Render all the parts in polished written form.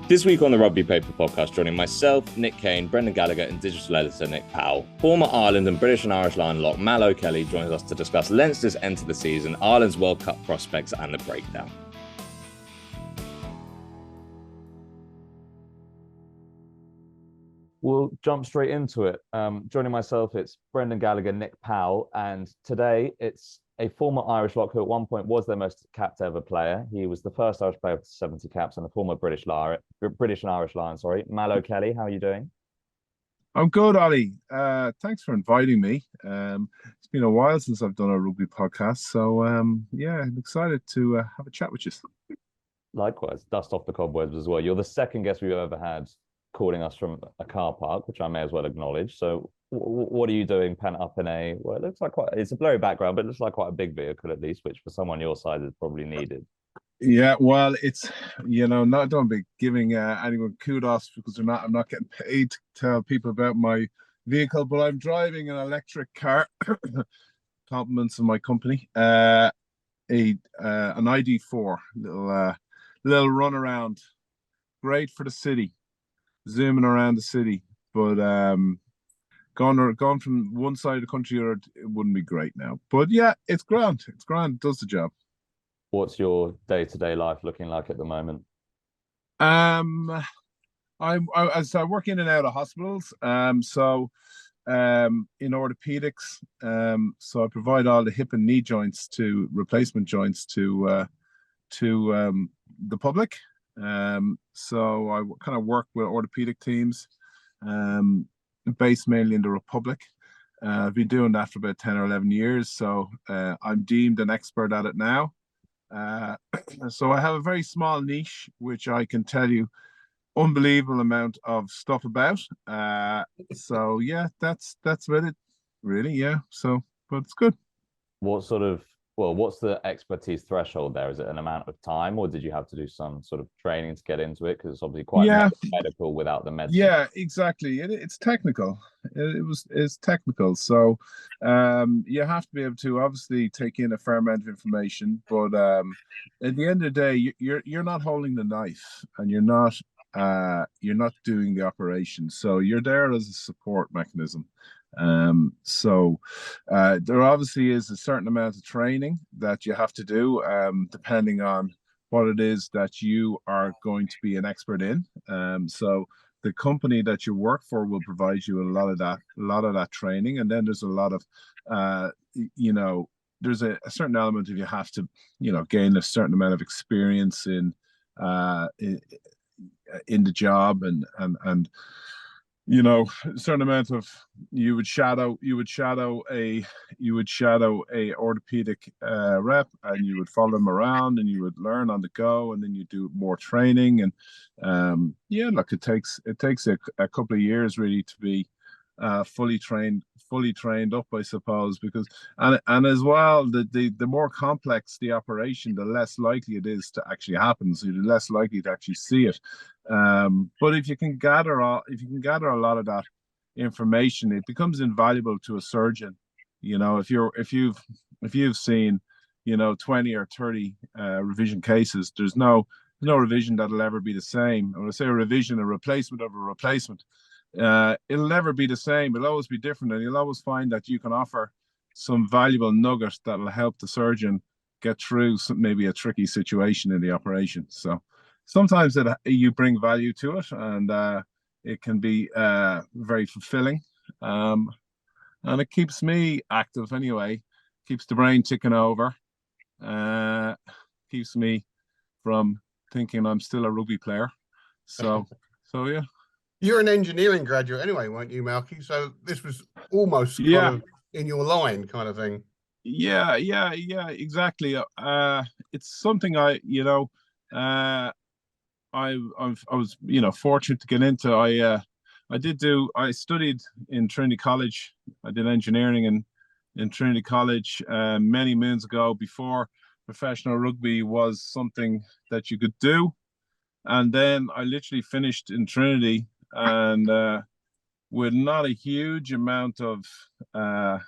This week on the Rugby Paper podcast, joining myself, Nick Cain, Brendan Gallagher, and digital editor Nick Powell. Former Ireland and British and Irish line lock Mallow Kelly joins us to discuss Leinster's end to the season, Ireland's World Cup prospects, and the breakdown. We'll jump straight into it. Joining myself, it's Brendan Gallagher, Nick Powell, and today it's a former Irish lock who at one point was their most capped ever player. He was the first Irish player with 70 caps and a former British and Irish Lion, Mallow Kelly, how are you doing? I'm good, Ollie. Thanks for inviting me. It's been a while since I've done a rugby podcast, so yeah, I'm excited to have a chat with you. Likewise, dust off the cobwebs as well. You're the second guest we've ever had calling us from a car park, which I may as well acknowledge. So what are you doing pent up in well, it looks like it's a blurry background, but it looks like quite a big vehicle at least, which for someone your size is probably needed. Yeah, well, it's, don't be giving anyone kudos because I'm not getting paid to tell people about my vehicle, but I'm driving an electric car. Compliments of my company. An ID4, little run around, great for the city, zooming around the city, but gone from one side of the country or it wouldn't be great now. But yeah, it's grand. It's grand. It does the job. What's your day-to-day life looking like at the moment? I'm work in and out of hospitals. So in orthopedics, so I provide all the hip and knee joints to replacement joints to the public. So I kind of work with orthopedic teams, based mainly in the Republic. I've been doing that for about 10 or 11 years, so I'm deemed an expert at it now. So I have a very small niche, which I can tell you unbelievable amount of stuff about. So yeah, that's about it, really. Yeah. So, but it's good. What's the expertise threshold there? Is it an amount of time, or did you have to do some sort of training to get into it? Because it's obviously quite medical without the medicine. Yeah, exactly. It's technical. It's technical. So you have to be able to obviously take in a fair amount of information, but at the end of the day, you're not holding the knife, and you're not doing the operation. So you're there as a support mechanism. So there obviously is a certain amount of training that you have to do, depending on what it is that you are going to be an expert in. So the company that you work for will provide you a lot of that training, and then there's a lot of there's a certain element of you have to gain a certain amount of experience in the job, and a certain amount of you would shadow a orthopedic rep, and you would follow them around, and you would learn on the go, and then you do more training, and look, it takes a couple of years really to be fully trained up, I suppose, because and as well, the more complex the operation, the less likely it is to actually happen. So you're less likely to actually see it. But if you can gather a lot of that information, it becomes invaluable to a surgeon. If you've seen 20 or 30 revision cases, there's no revision that'll ever be the same. When I say a revision, a replacement of a replacement, it'll never be the same. It'll always be different, and you'll always find that you can offer some valuable nuggets that'll help the surgeon get through maybe a tricky situation in the operation. So sometimes you bring value to it, and it can be very fulfilling, and it keeps me active anyway, keeps the brain ticking over, keeps me from thinking I'm still a rugby player. So yeah. You're an engineering graduate anyway, weren't you, Malky? So this was almost kind of in your line kind of thing. Yeah, exactly. It's something I was fortunate to get into. I studied in Trinity College. I did engineering in Trinity College many moons ago, before professional rugby was something that you could do. And then I literally finished in Trinity, and with not a huge amount of an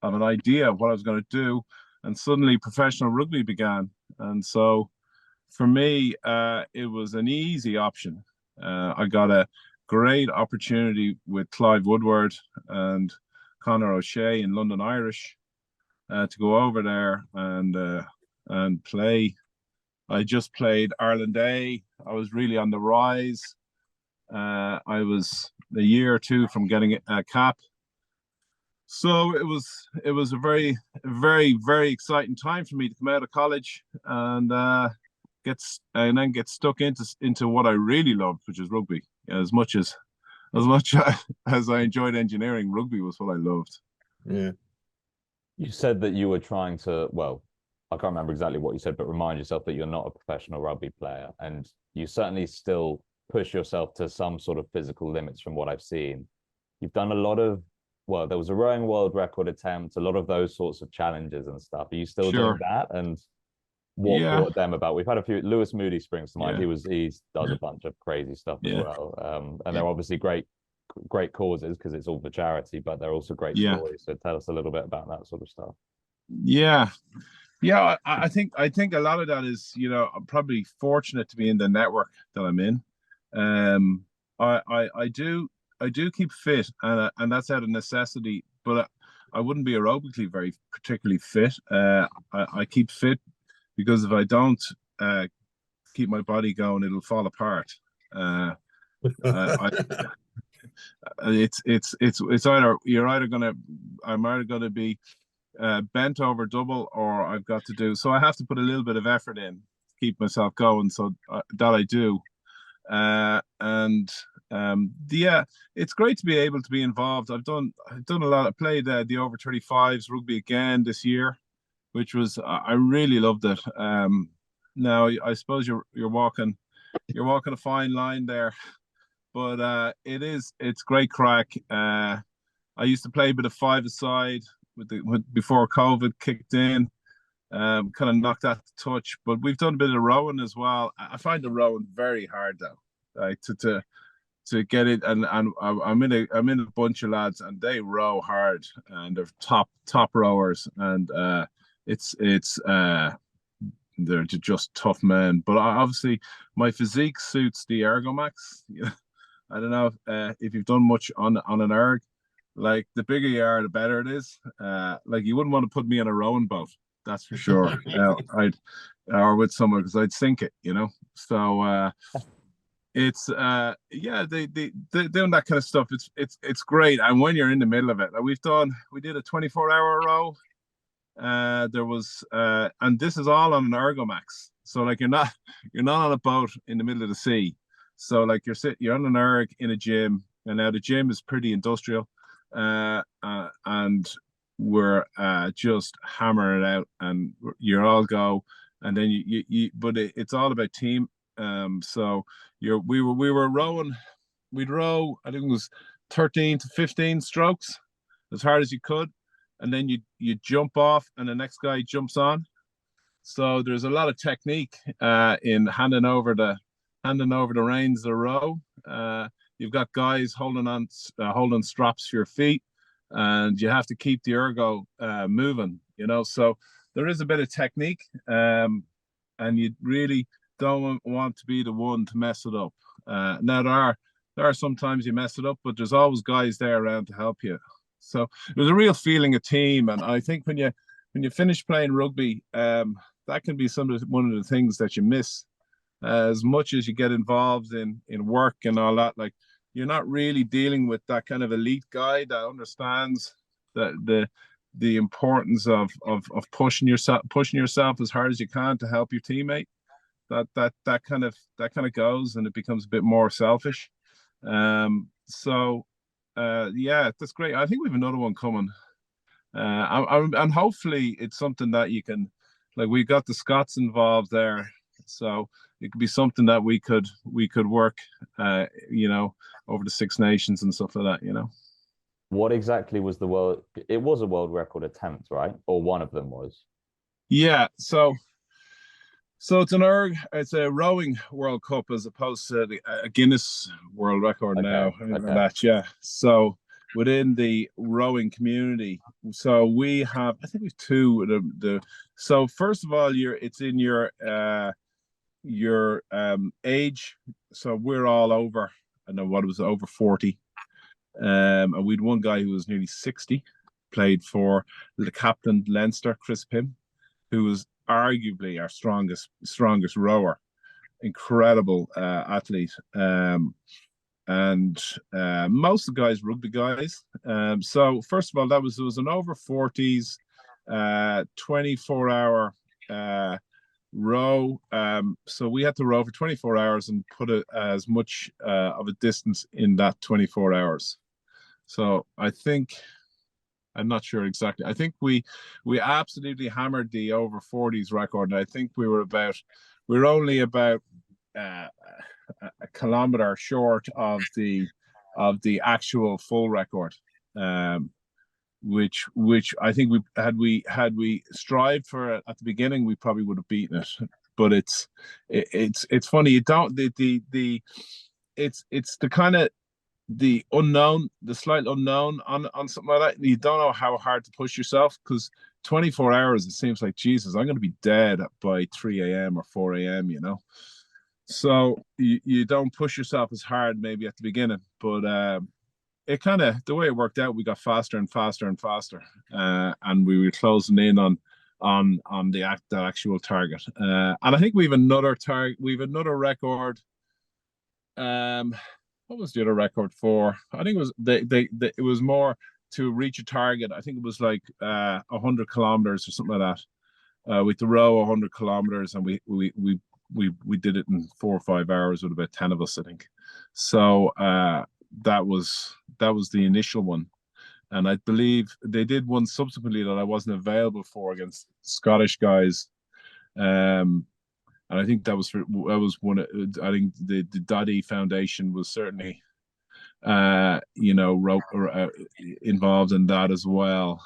idea of what I was going to do, and suddenly professional rugby began. And so for me, it was an easy option. I got a great opportunity with Clive Woodward and Conor O'Shea in London Irish to go over there and play. I just played Ireland A. I was really on the rise. I was a year or two from getting a cap. So it was a very, very, very exciting time for me to come out of college and then get stuck into what I really loved, which is rugby. As much as I enjoyed engineering, rugby was what I loved. Yeah. You said that you were trying to, well, I can't remember exactly what you said, but remind yourself that you're not a professional rugby player, and you certainly still push yourself to some sort of physical limits from what I've seen. You've done a lot of, well, there was a rowing world record attempt, a lot of those sorts of challenges and stuff. Are you still doing that? And what brought them about? We've had a few. Lewis Moody springs to mind. He does a bunch of crazy stuff as well. And they're obviously great causes because it's all for charity, but they're also great stories. So tell us a little bit about that sort of stuff. I think a lot of that is, I'm probably fortunate to be in the network that I'm in. I do keep fit, and that's out of necessity. But I wouldn't be aerobically very particularly fit. I keep fit because if I don't keep my body going, it'll fall apart. It's either I'm either gonna be bent over double, or I've got to do. So I have to put a little bit of effort in to keep myself going. So that I do. It's great to be able to be involved. I've done a lot. I played the over 35s rugby again this year, which was I really loved it. Now I suppose you're walking a fine line there, but it's great crack. I used to play a bit of five-a-side before COVID kicked in. Kind of knocked that touch, but we've done a bit of rowing as well. I find the rowing very hard though, like to get it. And I'm in a bunch of lads, and they row hard, and they're top rowers, and they're just tough men. But obviously, my physique suits the Ergomax. I don't know if you've done much on an erg. Like the bigger you are, the better it is. Like you wouldn't want to put me on a rowing boat. That's for sure. Or with someone, because I'd sink it, So it's they doing that kind of stuff. It's great, and when you're in the middle of it, like we did a 24-hour row. There was and this is all on an Ergomax. So like you're not on a boat in the middle of the sea. So like you're on an erg in a gym, and now the gym is pretty industrial, and we're just hammering it out, and you all go, and then but it's all about team. So we were rowing. We'd row, I think it was 13 to 15 strokes as hard as you could, and then you jump off, and the next guy jumps on. So there's a lot of technique in handing over the reins of the row. You've got guys holding straps for your feet, and you have to keep the ergo moving, So there is a bit of technique, and you really don't want to be the one to mess it up. Now there are sometimes you mess it up, but there's always guys there around to help you. So it was a real feeling of team, and I think when you finish playing rugby, that can be one of the things that you miss. As much as you get involved in work and all that, like you're not really dealing with that kind of elite guy that understands the importance of pushing yourself as hard as you can to help your teammate. That kind of goes, and it becomes a bit more selfish. That's great. I think we have another one coming, and hopefully it's something that you can, like we got the Scots involved there, so it could be something that we could work, over the Six Nations and stuff like that, What exactly was the world? It was a world record attempt, right? Or one of them was. Yeah. So it's a rowing World Cup as opposed to a Guinness World Record now. That, yeah. So within the rowing community, so we have, I think we've two. So first of all, it's in your your age. So we're all over, I know what it was, over 40. And we'd one guy who was nearly 60, played for the captain Leinster, Chris Pym, who was arguably our strongest rower. Incredible athlete. And most of the guys, rugby guys. So first of all, it was an over 40s 24-hour row. So we had to row for 24 hours and put as much of a distance in that 24 hours. So I think, I'm not sure exactly. I think we absolutely hammered the over 40s record. And I think we were only about a kilometer short of the actual full record. Which I think had we strived for it at the beginning, we probably would have beaten it. But it's funny, you don't it's the kind of the unknown, the slight unknown on something like that. You don't know how hard to push yourself, because 24 hours, it seems like, Jesus, I'm going to be dead by 3 a.m. or 4 a.m., you know. So you don't push yourself as hard maybe at the beginning, but it kind of, the way it worked out, we got faster and faster and faster, and we were closing in on that actual target. And I think we have another target. We have another record. What was the other record for? I think it was it was more to reach a target. I think it was like 100 kilometers or something like that. With the row 100 kilometers, and we did it in 4 or 5 hours with about 10 of us, I think. So that was the initial one, and I believe they did one subsequently that I wasn't available for against Scottish guys. And I think that was one. I think the Doddy Foundation was certainly, involved in that as well.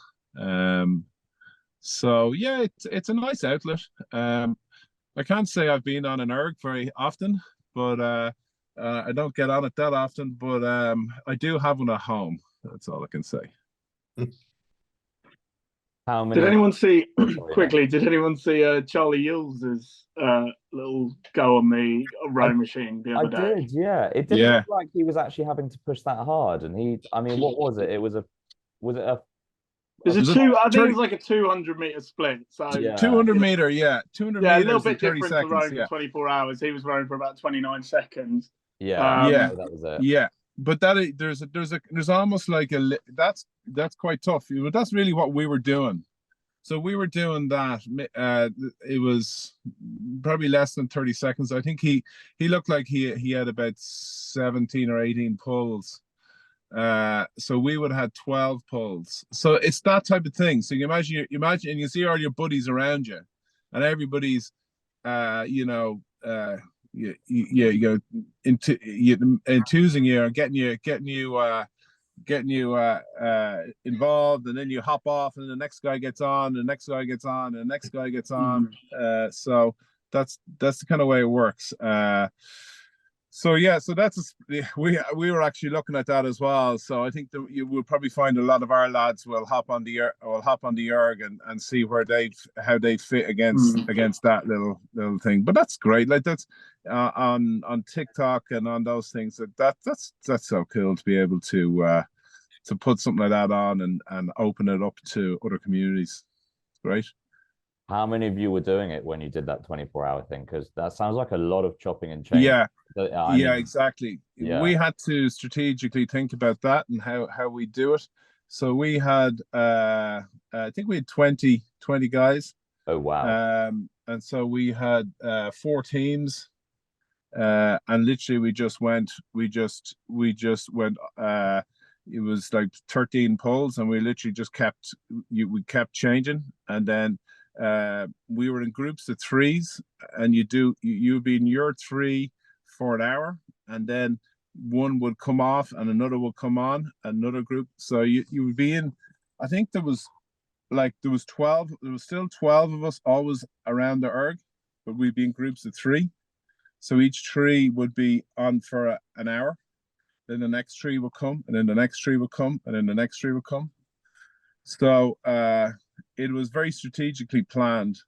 So yeah, it's a nice outlet. I can't say I've been on an erg very often, but I don't get on it that often. But I do have one at home. That's all I can say. How many? Did anyone see quickly? Did anyone see Charlie Yules's little go on the rowing machine the other day? I did, yeah. It didn't look like he was actually having to push that hard, and what was it? It was a I think it was like a 200-meter split. So 200 meter, 200 meters. A little bit different to rowing for 24 hours. He was rowing for about 29 seconds. That was it. Yeah. But there's almost like that's quite tough. But that's really what we were doing. So we were doing that. It was probably less than 30 seconds. I think he looked like he had about 17 or 18 pulls. So we would have had 12 pulls. So it's that type of thing. So you imagine, and you see all your buddies around you, and everybody's enthusing you or getting you involved, and then you hop off, and the next guy gets on, the next guy gets on, and the next guy gets on. So that's the kind of way it works. So that's we were actually looking at that as well. So I think that you will probably find a lot of our lads will hop on the erg and see how they fit against that little thing. But that's great. Like that's on TikTok and on those things. That's so cool to be able to put something like that on and open it up to other communities. It's great. How many of you were doing it when you did that 24-hour thing? Because that sounds like a lot of chopping and changing. Yeah, exactly. Yeah. We had to strategically think about that and how we do it. So we had, I think we had 20 guys. Oh, wow. And so we had 4 teams. And literally we just went, it was like 13 pulls, and we literally just we kept changing. And then we were in groups of 3s, and you'd be in your 3 for an hour, and then one would come off and another would come on, another group. So you would be in, I think there was 12, there was still 12 of us always around the erg, but we'd be in groups of 3. So each 3 would be on for an hour. Then the next 3 would come, and then the next 3 would come, and then the next 3 would come. So it was very strategically planned.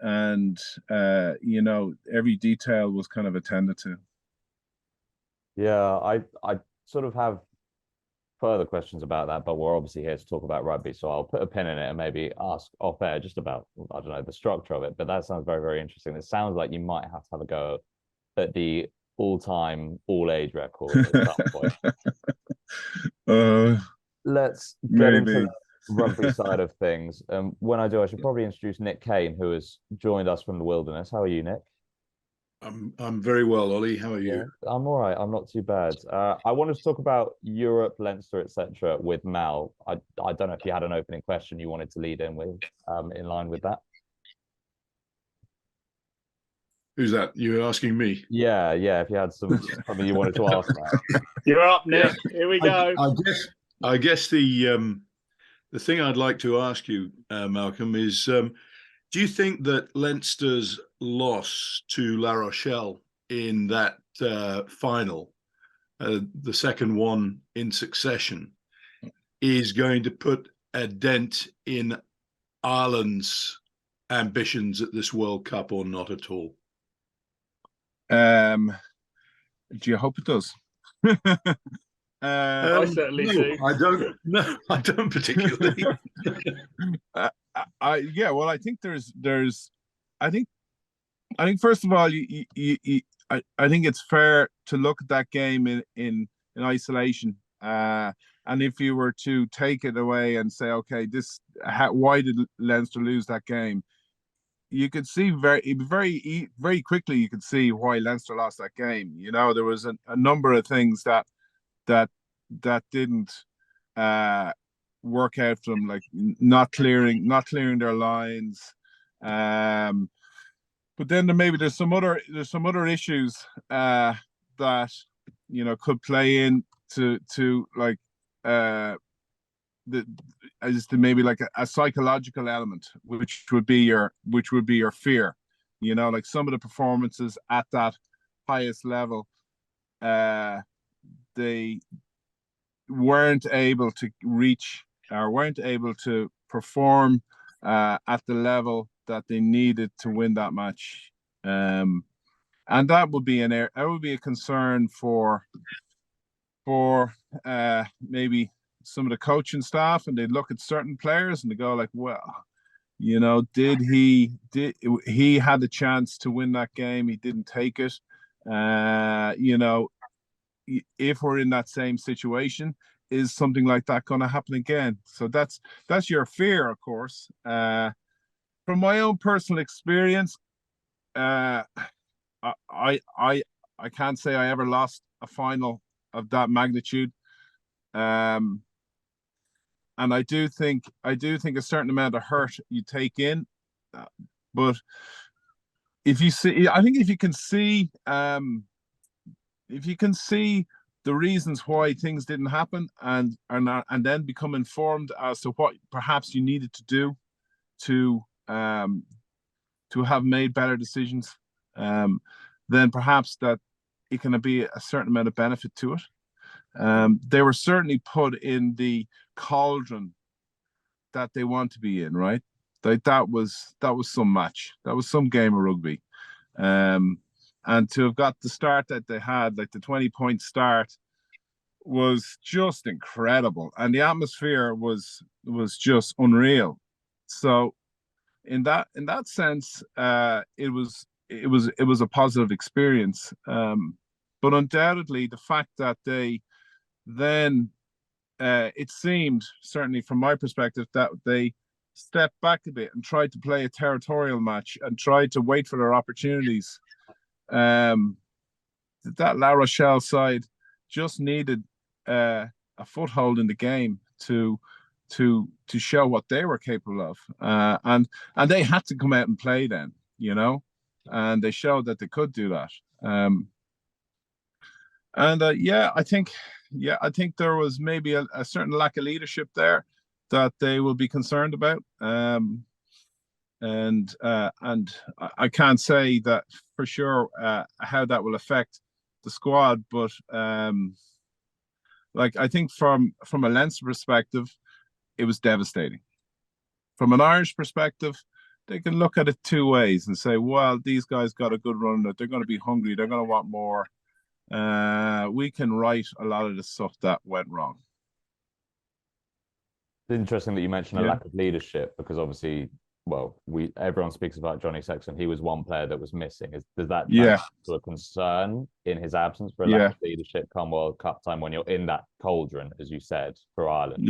and every detail was kind of attended to. Yeah, I sort of have further questions about that, but we're obviously here to talk about rugby, so I'll put a pin in it and maybe ask off air just about, I don't know, the structure of it. But that sounds very, very interesting. It sounds like you might have to have a go at the all-time, all-age record at some point. Let's get into the rugby side of things. When I do, I should probably introduce Nick Cain, who has joined us from the wilderness. How are you, Nick? I'm very well, Ollie. How are you? Yeah, I'm all right. I'm not too bad. I wanted to talk about Europe, Leinster, etc. with Mal. I don't know if you had an opening question you wanted to lead in with, in line with that. Who's that? You were asking me? Yeah. If you had something you wanted to ask now. You're up, Nick. Here we go. I guess the thing I'd like to ask you, Malcolm, is do you think that Leinster's loss to La Rochelle in that final, the second one in succession, is going to put a dent in Ireland's ambitions at this World Cup, or not at all? Do you hope it does? I certainly do. I don't. No, I don't particularly. I think there's. I think first of all, I think it's fair to look at that game in isolation. And if you were to take it away and say, okay, why did Leinster lose that game? You could see very quickly. You could see why Leinster lost that game. There was a number of things that didn't work out for them, like not clearing their lines. But then there's some other issues that could play in to like maybe like a psychological element, which would be your fear. Like some of the performances at that highest level, they weren't able to reach or weren't able to perform at the level that they needed to win that match, and that would be a concern for maybe some of the coaching staff, and they'd look at certain players and they go like, well, did he had the chance to win that game, he didn't take it. If we're in that same situation, is something like that going to happen again? So that's your fear, of course. From my own personal experience, I can't say I ever lost a final of that magnitude, and I do think a certain amount of hurt you take in, but if you can see the reasons why things didn't happen and then become informed as to what perhaps you needed to do to have made better decisions, then perhaps that it can be a certain amount of benefit to it. They were certainly put in the cauldron that they want to be in, right? That was some match. That was some game of rugby. And to have got the start that they had, like the 20-point start, was just incredible. And the atmosphere was just unreal. So in that sense, it was a positive experience. But undoubtedly, the fact that they then, it seemed, certainly from my perspective, that they stepped back a bit and tried to play a territorial match and tried to wait for their opportunities. That La Rochelle side just needed a foothold in the game to show what they were capable of, and they had to come out and play then, and they showed that they could do that. I think there was maybe a certain lack of leadership there that they will be concerned about. And I can't say that for sure how that will affect the squad, but I think from a Leinster perspective, it was devastating. From an Irish perspective, look at it two ways and say, well, these guys got a good run, that they're going to be hungry, they're going to want more. We can right a lot of the stuff that went wrong. It's interesting that you mentioned a lack of leadership, because obviously, well, everyone speaks about Johnny Sexton. He was one player that was missing. Does that to a concern in his absence for a lack of leadership come World Cup time when you're in that cauldron, as you said, for Ireland?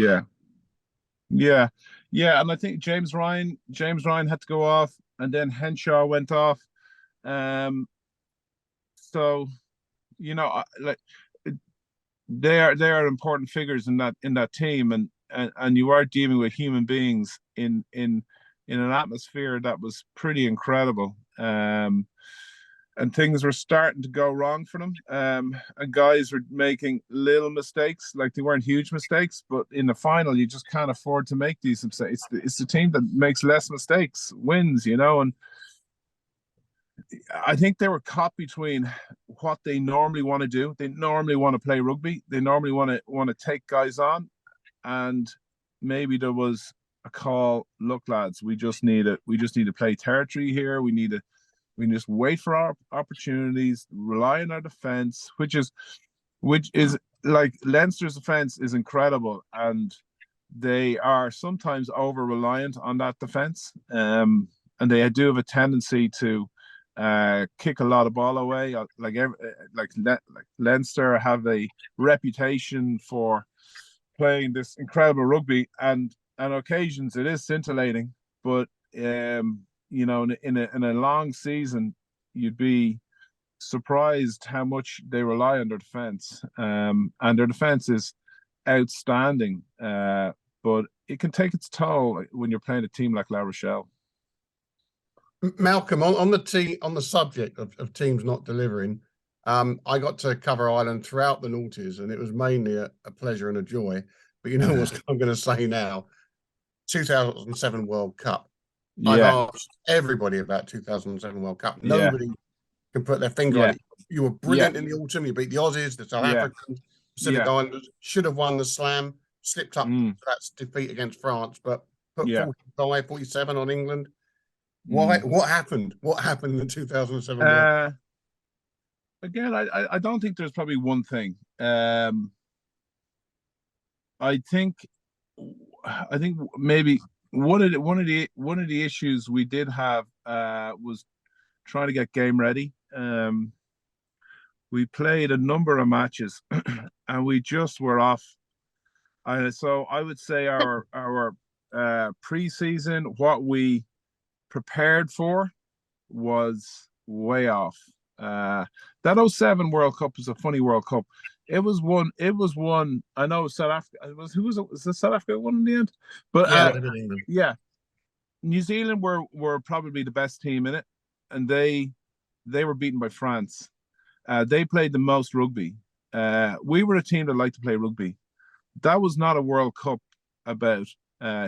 Yeah, and I think James Ryan had to go off, and then Henshaw went off. So, you know, like they are important figures in that team, and you are dealing with human beings in an atmosphere that was pretty incredible. And things were starting to go wrong for them. And guys were making little mistakes, like they weren't huge mistakes, but in the final, you just can't afford to make these mistakes. It's the team that makes less mistakes wins, you know. And I think they were caught between what they normally want to do. They normally want to play rugby. They normally want to take guys on, and maybe there was a call. Look, lads, we just need to play territory here. We just wait for our opportunities, rely on our defense, which is like Leinster's defense is incredible, and they are sometimes over reliant on that defense. And they do have a tendency to kick a lot of ball away. Like Leinster have a reputation for playing this incredible rugby, and on occasions it is scintillating, but you know, in a long season, you'd be surprised how much they rely on their defense. And their defense is outstanding, but it can take its toll when you're playing a team like La Rochelle. Malcolm, on the subject of teams not delivering, I got to cover Ireland throughout the noughties, and it was mainly a pleasure and a joy. But you know what I'm going to say now? 2007 World Cup. I've asked everybody about 2007 World Cup. Nobody can put their finger on it. You were brilliant in the autumn. You beat the Aussies, the South Africans, Pacific Islanders. Should have won the Slam. Slipped up to that defeat against France, but put 45, 47 on England. Why? What happened? What happened in 2007 World Cup? Again, I don't think there's probably one thing. I think maybe one of the issues we did have was trying to get game ready. We played a number of matches and we just were off. So I would say our pre-season, what we prepared for, was way off. That 07 World Cup was a funny World Cup. It was one. I know South Africa. Was the South Africa one in the end? But New Zealand were probably the best team in it, and they were beaten by France. They played the most rugby. We were a team that liked to play rugby. That was not a World Cup about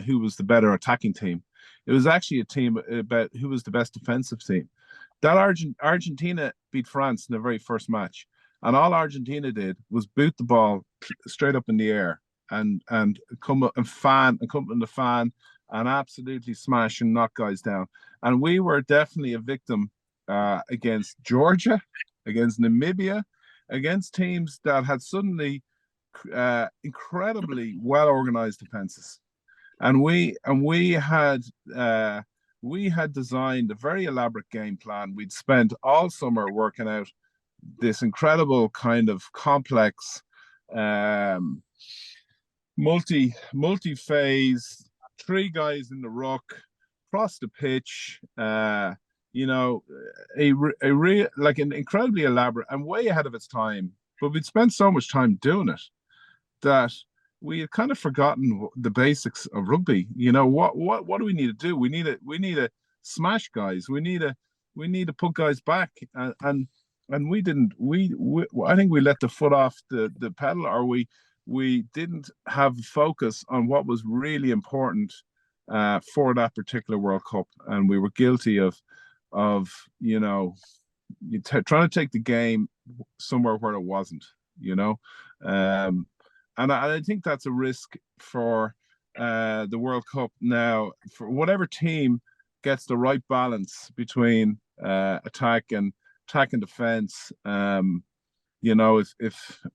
who was the better attacking team. It was actually a team about who was the best defensive team. That Argentina beat France in the very first match, and all Argentina did was boot the ball straight up in the air and come up and come in the fan and absolutely smash and knock guys down. And we were definitely a victim against Georgia, against Namibia, against teams that had suddenly incredibly well organized defenses. And we had designed a very elaborate game plan. We'd spent all summer working out this incredible kind of complex, multi-phase, three guys in the ruck, across the pitch. You know, a real, like, an incredibly elaborate and way ahead of its time. But we'd spent so much time doing it that we had kind of forgotten the basics of rugby. You know, what do we need to do? We need to smash guys. We need to put guys back, and we didn't. I think we let the foot off the pedal, or we didn't have focus on what was really important for that particular World Cup, and we were guilty of you know, trying to take the game somewhere where it wasn't. You know. And I think that's a risk for the World Cup now. For whatever team gets the right balance between attack and defense. If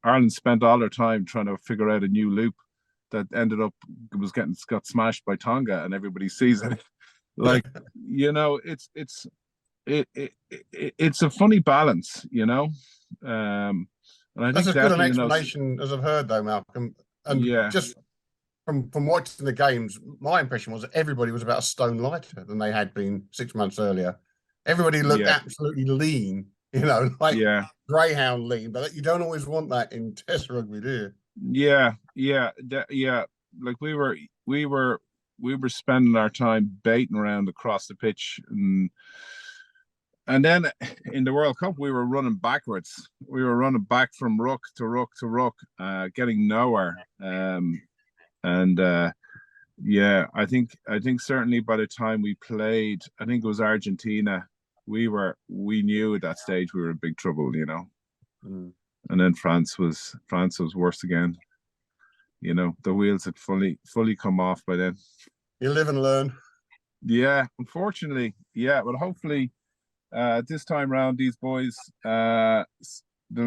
Ireland spent all their time trying to figure out a new loop that ended up got smashed by Tonga, and everybody sees it, like it's a funny balance, and I That's think as good an definitely, explanation as I've heard, though, Malcolm. And yeah, just from watching the games, my impression was that everybody was about a stone lighter than they had been 6 months earlier. Everybody looked absolutely lean, like greyhound lean. But you don't always want that in Test rugby, do you? Yeah. Like we were spending our time baiting around across the pitch, and then in the World Cup we were running backwards. We were running back from ruck to ruck to ruck, getting nowhere. I think certainly by the time we played, I think it was Argentina, we knew at that stage we were in big trouble, And then France was worse again. The wheels had fully come off by then. You live and learn. Yeah, unfortunately, yeah, but hopefully this time around, these boys, there'll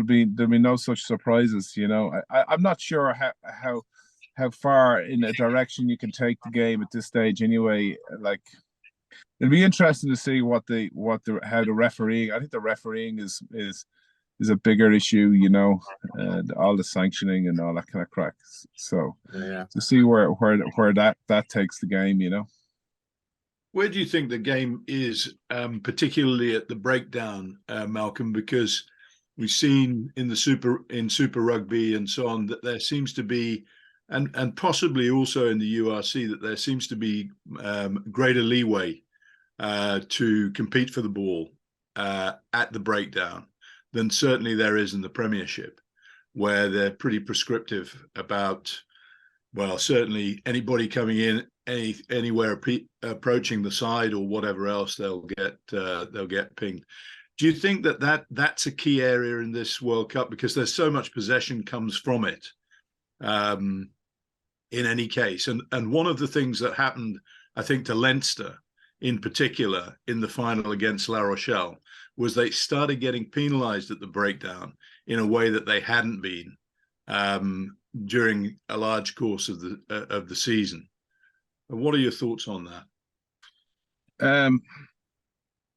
be no such surprises. I'm not sure how far in a direction you can take the game at this stage. Anyway, like it'll be interesting to see how the refereeing. I think the refereeing is a bigger issue, and all the sanctioning and all that kind of crack. So to see where that takes the game, Where do you think the game is, particularly at the breakdown, Malcolm? Because we've seen in Super Rugby and so on that there seems to be, and possibly also in the URC, that there seems to be greater leeway to compete for the ball at the breakdown than certainly there is in the Premiership, where they're pretty prescriptive about, well, certainly anybody coming in anywhere approaching the side or whatever else, they'll get pinged. Do you think that's a key area in this World Cup, because there's so much possession comes from it, in any case? And one of the things that happened, I think, to Leinster in particular in the final against La Rochelle was they started getting penalised at the breakdown in a way that they hadn't been during a large course of the season. What are your thoughts on that?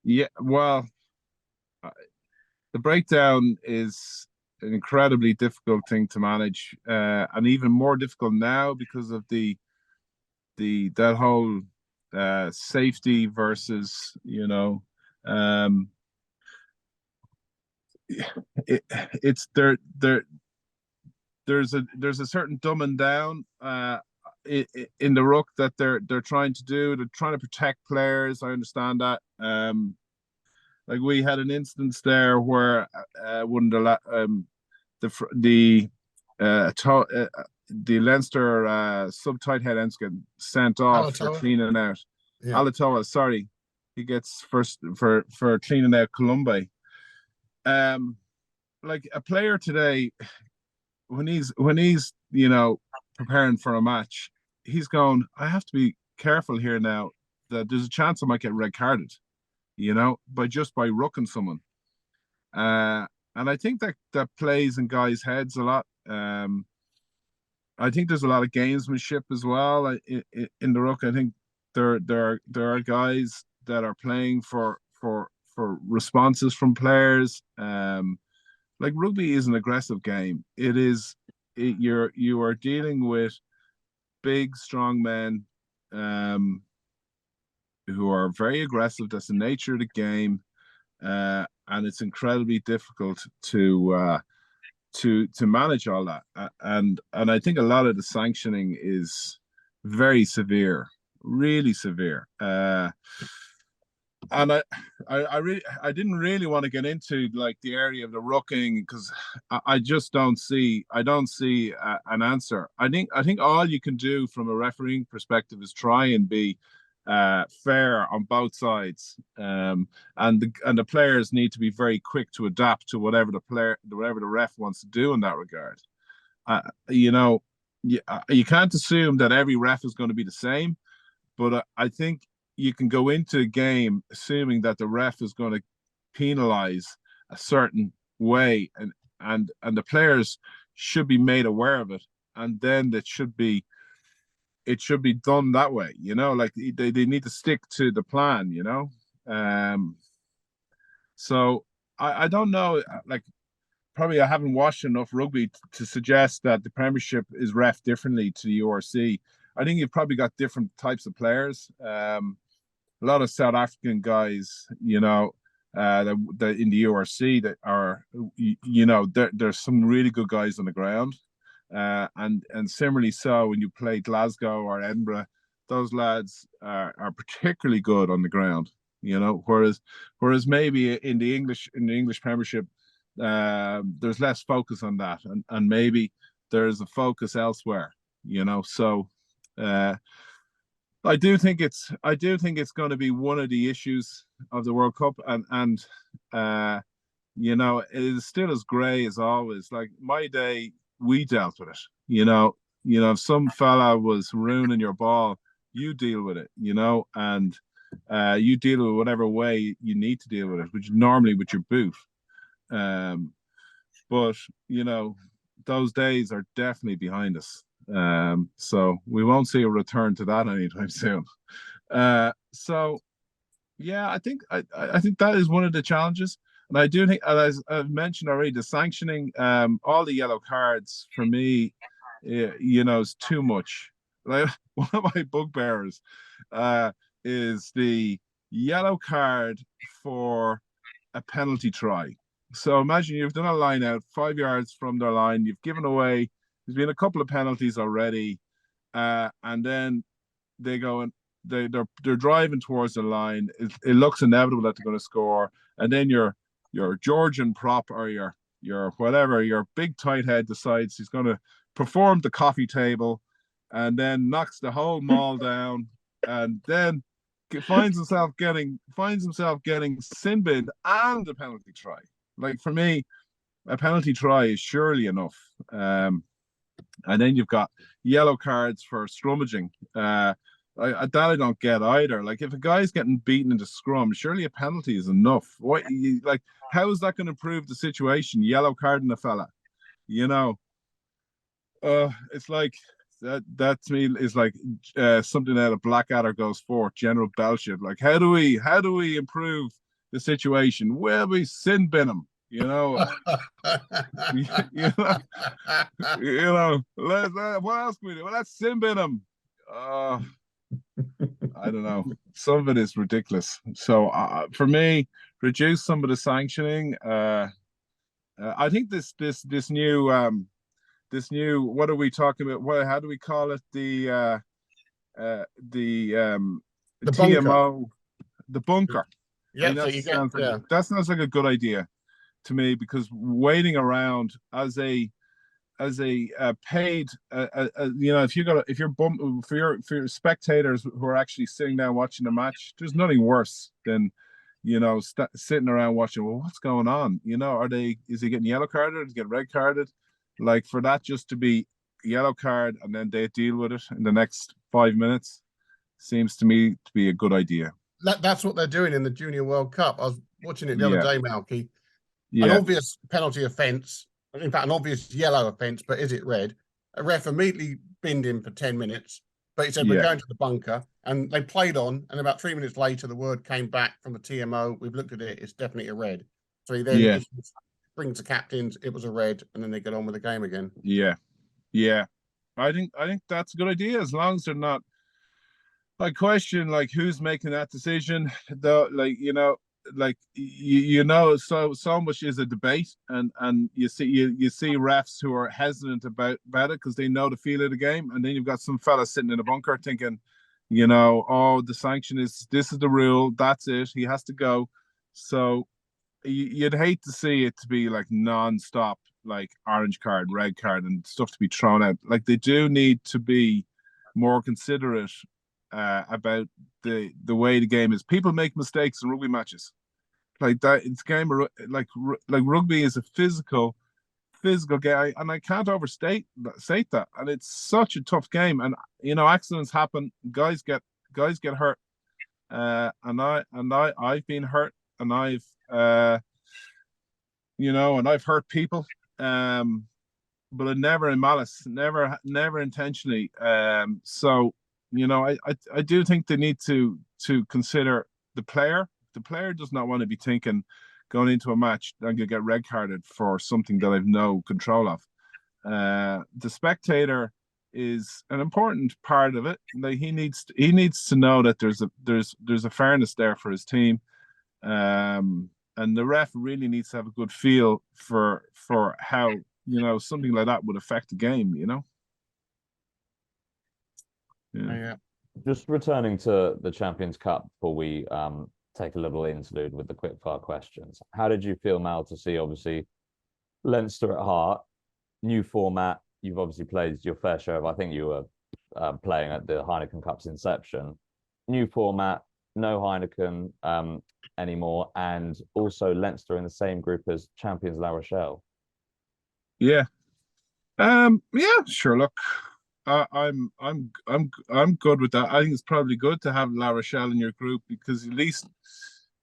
Yeah, well, the breakdown is an incredibly difficult thing to manage, and even more difficult now because of that whole safety versus, it's there. There's a certain dumbing down in the ruck that they're trying to do. They're trying to protect players. I understand that. Like we had an instance there where the Leinster sub-tight head ends get sent off for cleaning out. Yeah. Alatoa, sorry, he gets first for cleaning out Columbi. Like a player today, when he's preparing for a match, he's going, I have to be careful here now that there's a chance I might get red carded, by rucking someone. And I think that plays in guys' heads a lot. I think there's a lot of gamesmanship as well in the ruck. I think there are guys that are playing for responses from players. Like rugby is an aggressive game. You are dealing with big, strong men who are very aggressive. That's the nature of the game, and it's incredibly difficult to manage all that. And I think a lot of the sanctioning is very severe, really severe. And I didn't really want to get into like the area of the rucking because I don't see an answer. I think all you can do from a refereeing perspective is try and be fair on both sides, and the players need to be very quick to adapt to whatever the ref wants to do in that regard. You can't assume that every ref is going to be the same, but I think you can go into a game assuming that the ref is going to penalize a certain way, and the players should be made aware of it, and then it should be done that way. Like they need to stick to the plan. So I don't know. Like, probably I haven't watched enough rugby to suggest that the Premiership is ref differently to the URC. I think you've probably got different types of players. A lot of South African guys, that in the URC that are, there's some really good guys on the ground, and similarly so when you play Glasgow or Edinburgh, those lads are particularly good on the ground. Whereas maybe in the English Premiership, there's less focus on that, and maybe there's a focus elsewhere. So I do think it's going to be one of the issues of the World Cup, and it is still as grey as always. Like my day, we dealt with it. If some fella was ruining your ball, you deal with it. And you deal with whatever way you need to deal with it, which is normally with your boot. But those days are definitely behind us. So we won't see a return to that anytime soon. So yeah, I think that is one of the challenges, and I do think, as I've mentioned already, the sanctioning, all the yellow cards for me, is too much. Like, one of my bugbearers is the yellow card for a penalty try. So imagine you've done a line out 5 yards from their line, you've given away. There's been a couple of penalties already, and then they go and they're driving towards the line. It looks inevitable that they're going to score, and then your Georgian prop or your whatever, your big tight head decides he's going to perform the coffee table, and then knocks the whole maul down, and then finds himself getting sin binned and a penalty try. Like, for me, a penalty try is surely enough. And then you've got yellow cards for scrummaging. That I don't get either. Like, if a guy's getting beaten into scrum, surely a penalty is enough. How is that going to improve the situation? Yellow carding a fella, it's like that to me is like something out of Blackadder Goes Forth, General Belship. Like, how do we improve the situation? Well, we sin bin him. What else can we do? Well, let's sin bin him. I don't know. Some of it is ridiculous. So for me, reduce some of the sanctioning. I think this new what are we talking about? How do we call it? The TMO, the bunker. Yeah, that sounds like a good idea to me, because waiting around as a paid, if you're spectators who are actually sitting down watching the match, there's nothing worse than sitting around watching. Well, what's going on? Is he getting yellow carded? Is he getting red carded? Like, for that just to be yellow card and then they deal with it in the next 5 minutes seems to me to be a good idea. That's what they're doing in the Junior World Cup. I was watching it the other day, Malky. Yeah. An obvious penalty offence, in fact, an obvious yellow offence, but is it red? A ref immediately binned him for 10 minutes, but he said, we're going to the bunker. And they played on, and about 3 minutes later, the word came back from the TMO. We've looked at it. It's definitely a red. So he then brings the captains. It was a red, and then they get on with the game again. Yeah. I think that's a good idea, as long as they're not. I question, like, who's making that decision, though. So much is a debate, and you see refs who are hesitant about it because they know the feel of the game, and then you've got some fella sitting in a bunker thinking, the sanction is, this is the rule, that's it, he has to go. So you'd hate to see it to be like non-stop, like orange card, red card, and stuff to be thrown out. Like, they do need to be more considerate about the way the game is. People make mistakes in rugby matches. Like that, it's game like rugby is a physical game, and I can't overstate that. And it's such a tough game, and accidents happen. Guys get hurt. I've been hurt, and I've and I've hurt people, but never in malice, never intentionally. So I do think they need to consider the player. The player does not want to be thinking going into a match I'm going to get red carded for something that I've no control of. The spectator is an important part of it. Like he needs to know that there's a fairness there for his team, and the ref really needs to have a good feel for how something like that would affect the game. Yeah. Just returning to the Champions Cup before we take a little interlude with the quickfire questions. How did you feel, Mal, to see obviously Leinster at heart, new format? You've obviously played your fair share of. I think you were playing at the Heineken Cup's inception. New format, no Heineken anymore, and also Leinster in the same group as champions La Rochelle. Yeah. Yeah. Sure. Look, I'm good with that. I think it's probably good to have La Rochelle in your group because at least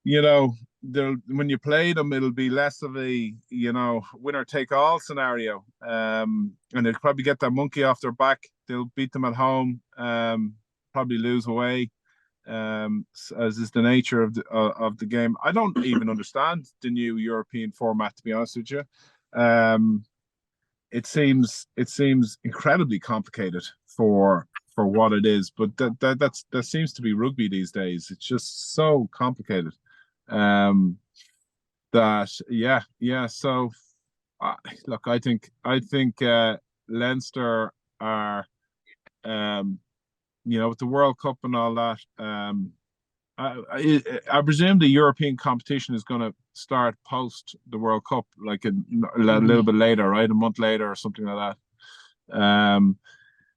when you play them, it'll be less of a winner take all scenario. And they'll probably get that monkey off their back. They'll beat them at home. Probably lose away. As is the nature of the game. I don't even understand the new European format, to be honest with you. It seems incredibly complicated for what it is, but that seems to be rugby these days. It's just so complicated. So look, I think Leinster are with the World Cup and all that. I presume the European competition is going to start post the World Cup, like a little bit later, right? A month later or something like that.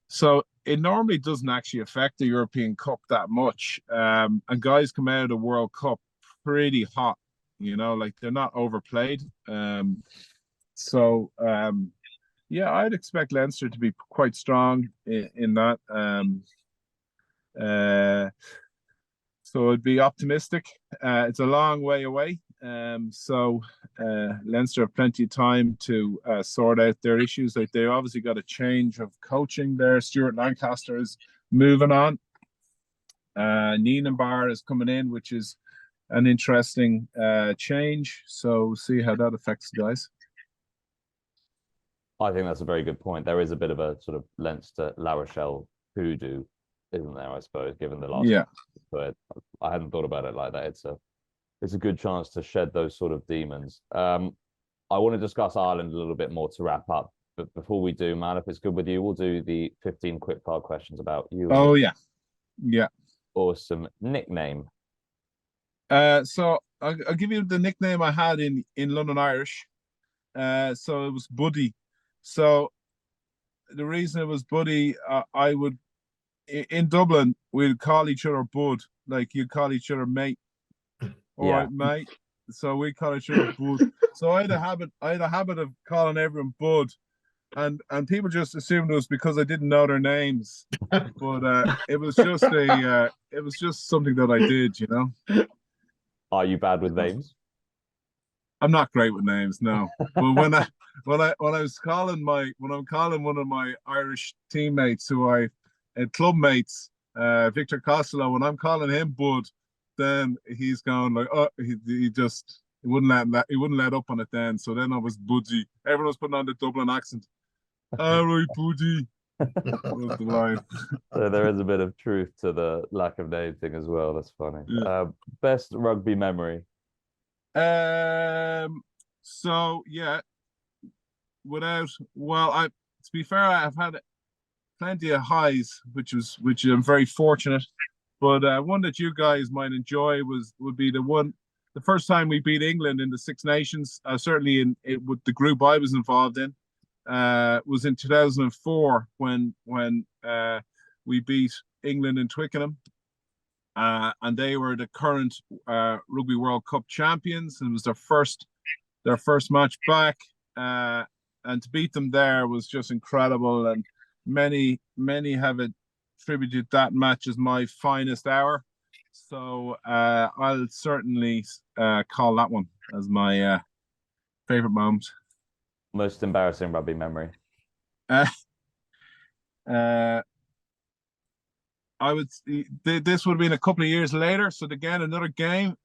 So it normally doesn't actually affect the European Cup that much. And guys come out of the World Cup pretty hot, like they're not overplayed. I'd expect Leinster to be quite strong in that. So I'd be optimistic. It's a long way away. Leinster have plenty of time to sort out their issues. Like they obviously got a change of coaching there. Stuart Lancaster is moving on. Nienenbar is coming in, which is an interesting change. So we'll see how that affects the guys. I think that's a very good point. There is a bit of a sort of Leinster La Rochelle hoodoo, isn't there? I suppose, given the last. Yeah. But I hadn't thought about it like that. It's a good chance to shed those sort of demons. I want to discuss Ireland a little bit more to wrap up. But before we do, man, if it's good with you, we'll do the 15 quickfire questions about you. Oh, yeah. Yeah. Awesome. Nickname. So I'll give you the nickname I had in London Irish. So it was Buddy. So the reason it was Buddy, I would in Dublin we'd call each other Bud, like you'd call each other mate. All right, mate. So we call each other Bud. So I had a habit of calling everyone Bud, and people just assumed it was because I didn't know their names, but it was just something that I did, Are you bad with names? I'm not great with names, no. But when I'm calling one of my Irish teammates club mates, Victor Costello, when I'm calling him Bud, then he's going like, oh, he wouldn't let up on it then. So then I was Budgie. Everyone was putting on the Dublin accent. All right, Budgie. That was the line. So there is a bit of truth to the lack of name thing as well. That's funny. Yeah. Best rugby memory. So yeah, to be fair, I've had plenty of highs, which I'm very fortunate. But one that you guys might enjoy would be the first time we beat England in the Six Nations. Certainly with the group I was involved in, was in 2004 when we beat England in Twickenham. And they were the current Rugby World Cup champions, and it was their first match back. And to beat them there was just incredible. And many have attributed that match as my finest hour. So I'll certainly call that one as my favorite moment. Most embarrassing rugby memory. Uh, I would. This would have been a couple of years later. So again, another game.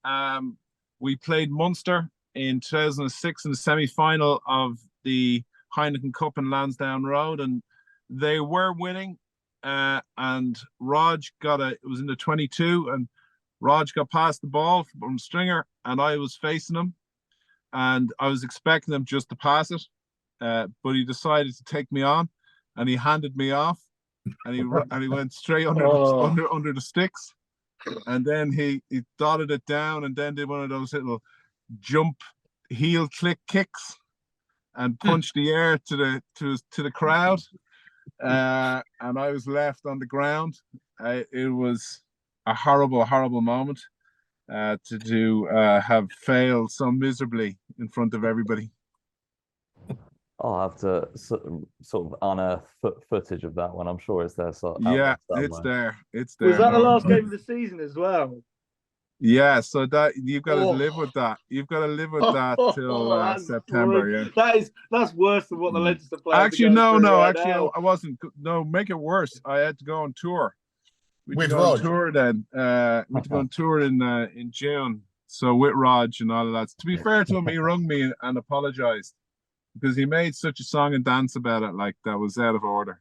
We played Munster in 2006 in the semi-final of the Heineken Cup in Lansdowne Road, and they were winning. And Rog it was in the 22, and Rog got past the ball from Stringer, and I was facing him, and I was expecting him just to pass it, but he decided to take me on, and he handed me off, and he went straight under under the sticks, and then he dotted it down, and then did one of those little jump heel click kicks, and punched the air to the crowd, and I was left on the ground. It was a horrible moment to have failed so miserably in front of everybody. I'll have to sort of unearth footage of that one. I'm sure it's there. So yeah, it's there. It's there. Was that the last game of the season as well? Yeah, so that you've got to live with that. You've got to live with that till September. Yeah, that's worse than what the Leinster players. Actually, no. I wasn't. No, make it worse. I had to go on tour. With Rog. Tour then. We had to go on tour in June. So with Rog and all of that. To be fair to him, he rung me and apologized because he made such a song and dance about it, like that was out of order.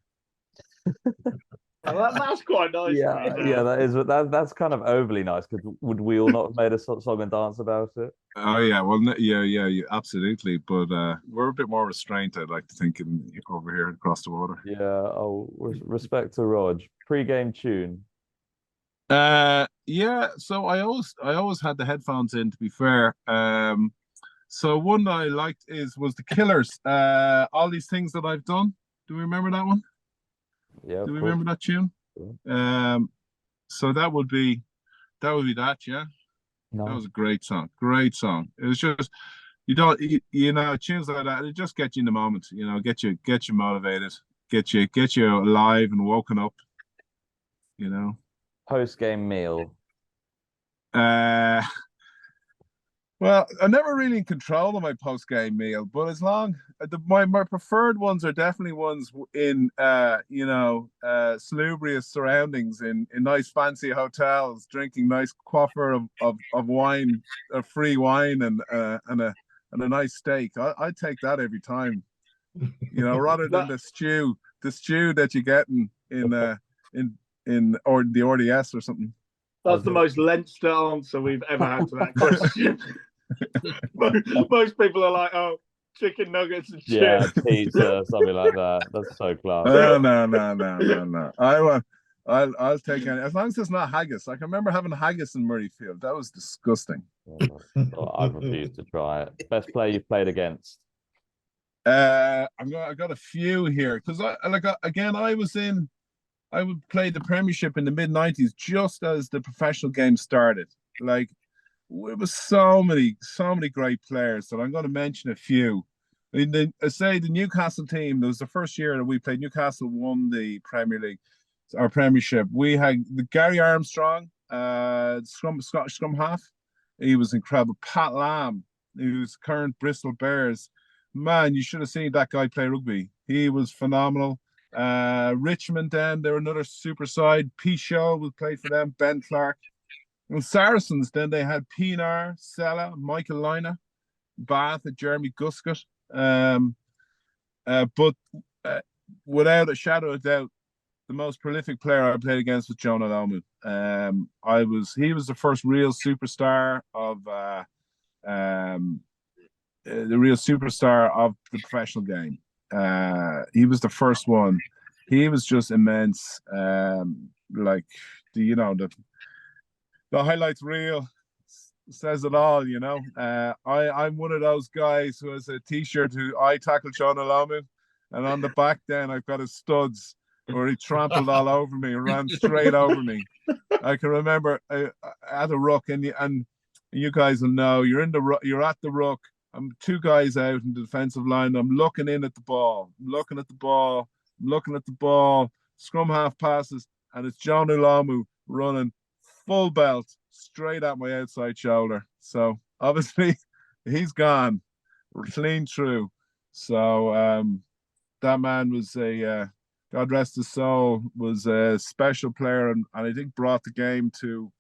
That's quite nice. Yeah, that's kind of overly nice. Because would we all not have made a song and dance about it? Oh yeah, well, yeah, absolutely. But we're a bit more restrained, I'd like to think, over here across the water. Yeah. Oh, respect to Rog. Pre-game tune. Yeah. So I always had the headphones in. To be fair, so one that I liked was the Killers. All these things that I've done. Do we remember that one? Yeah. Do we remember that tune? Sure. So that would be that. Yeah. No. That was a great song. Great song. It was just you know tunes like that. It just get you in the moment. You know, get you motivated, get you alive and woken up. You know. Post-game meal. Well, I'm never really in control of my post-game meal, but as long my preferred ones are definitely ones in salubrious surroundings in nice fancy hotels, drinking nice quaffer of wine, free wine, and a nice steak. I take that every time, you know, rather than the stew that you get in the RDS or something. That's the most Leinster answer we've ever had to that question. Most people are like, "Oh, chicken nuggets and chips." Yeah, pizza, something like that. That's so class. No. I'll take any, as long as it's not haggis. Like I remember having haggis in Murrayfield. That was disgusting. I refuse to try it. Best player you've played against? I got a few here because I would play the Premiership in the mid-90s, just as the professional game started. Like, it was so many great players that I'm going to mention a few. I mean, the Newcastle team, it was the first year that we played. Newcastle won the Premier League, our Premiership. We had the Gary Armstrong, Scottish scrum half. He was incredible. Pat Lamb, who's current Bristol Bears. Man, you should have seen that guy play rugby. He was phenomenal. Richmond, then they're another super side. P. Shaw would play for them. Ben Clark. And Saracens, then they had Pienaar, Sella, Michael Lina, Bath, and Jeremy Guscott. But without a shadow of doubt, the most prolific player I played against was Jonah Lomu. He was the first real superstar of the professional game. He was the first one. He was just immense. The highlights reel says it all, you know. I'm one of those guys who has a T-shirt who I tackled Sean Alamu, and on the back then I've got his studs where he trampled all over me and ran straight over me. I can remember at a ruck, and you guys will know you're at the ruck. I'm two guys out in the defensive line. I'm looking in at the ball. I'm looking at the ball. Scrum half passes, and it's John Ulamu running full belt straight at my outside shoulder. So obviously he's gone clean through. So that man was God rest his soul, was a special player, and I think brought the game to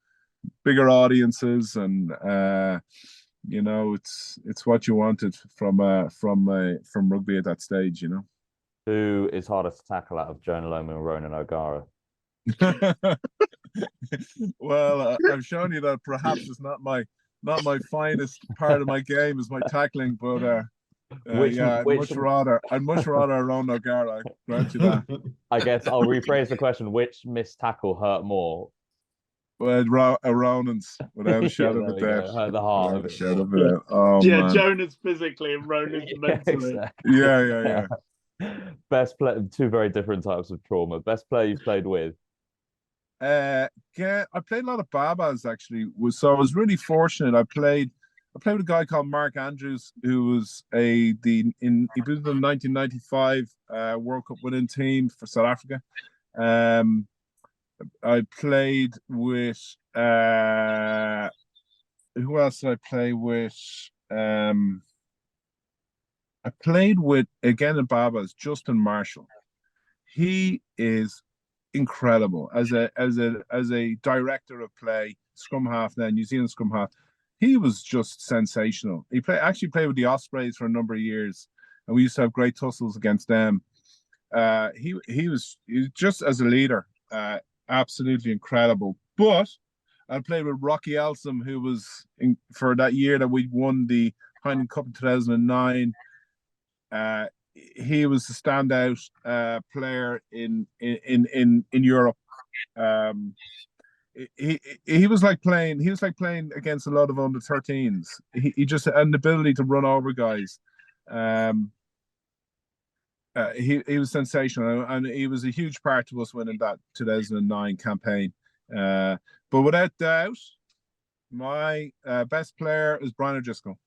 bigger audiences, and it's what you wanted from rugby at that stage. Who is hardest to tackle out of Jonah Lomu and Ronan O'Gara? Well, I've shown you that perhaps it's not my finest part of my game is my tackling, but I'd much rather Ronan O'Gara. I grant you that. I guess I'll rephrase the question: which missed tackle hurt more? Well, Ronan's, without a shadow of a doubt. Hurt the heart of it. Oh, yeah, man. Jonah's physically and Ronan's mentally. Exactly. Yeah. Best play, two very different types of trauma. Best player you've played with? I played a lot of Babas actually. So I was really fortunate. I played with a guy called Mark Andrews, who was he was in the 1995 World Cup winning team for South Africa. I played with who else did I play with? I played with, again in Babas, Justin Marshall. He is incredible as a director of play, scrum half now, New Zealand scrum half. He was just sensational. He actually played with the Ospreys for a number of years, and we used to have great tussles against them. He was just as a leader, absolutely incredible. But I played with Rocky Elsom, who was for that year that we won the Heineken Cup in 2009. He was the standout player in Europe. He was like playing against a lot of under 13s. He just had an ability to run over guys. He was sensational, and he was a huge part to us winning that 2009 campaign. But without doubt, my best player is Brian O'Driscoll.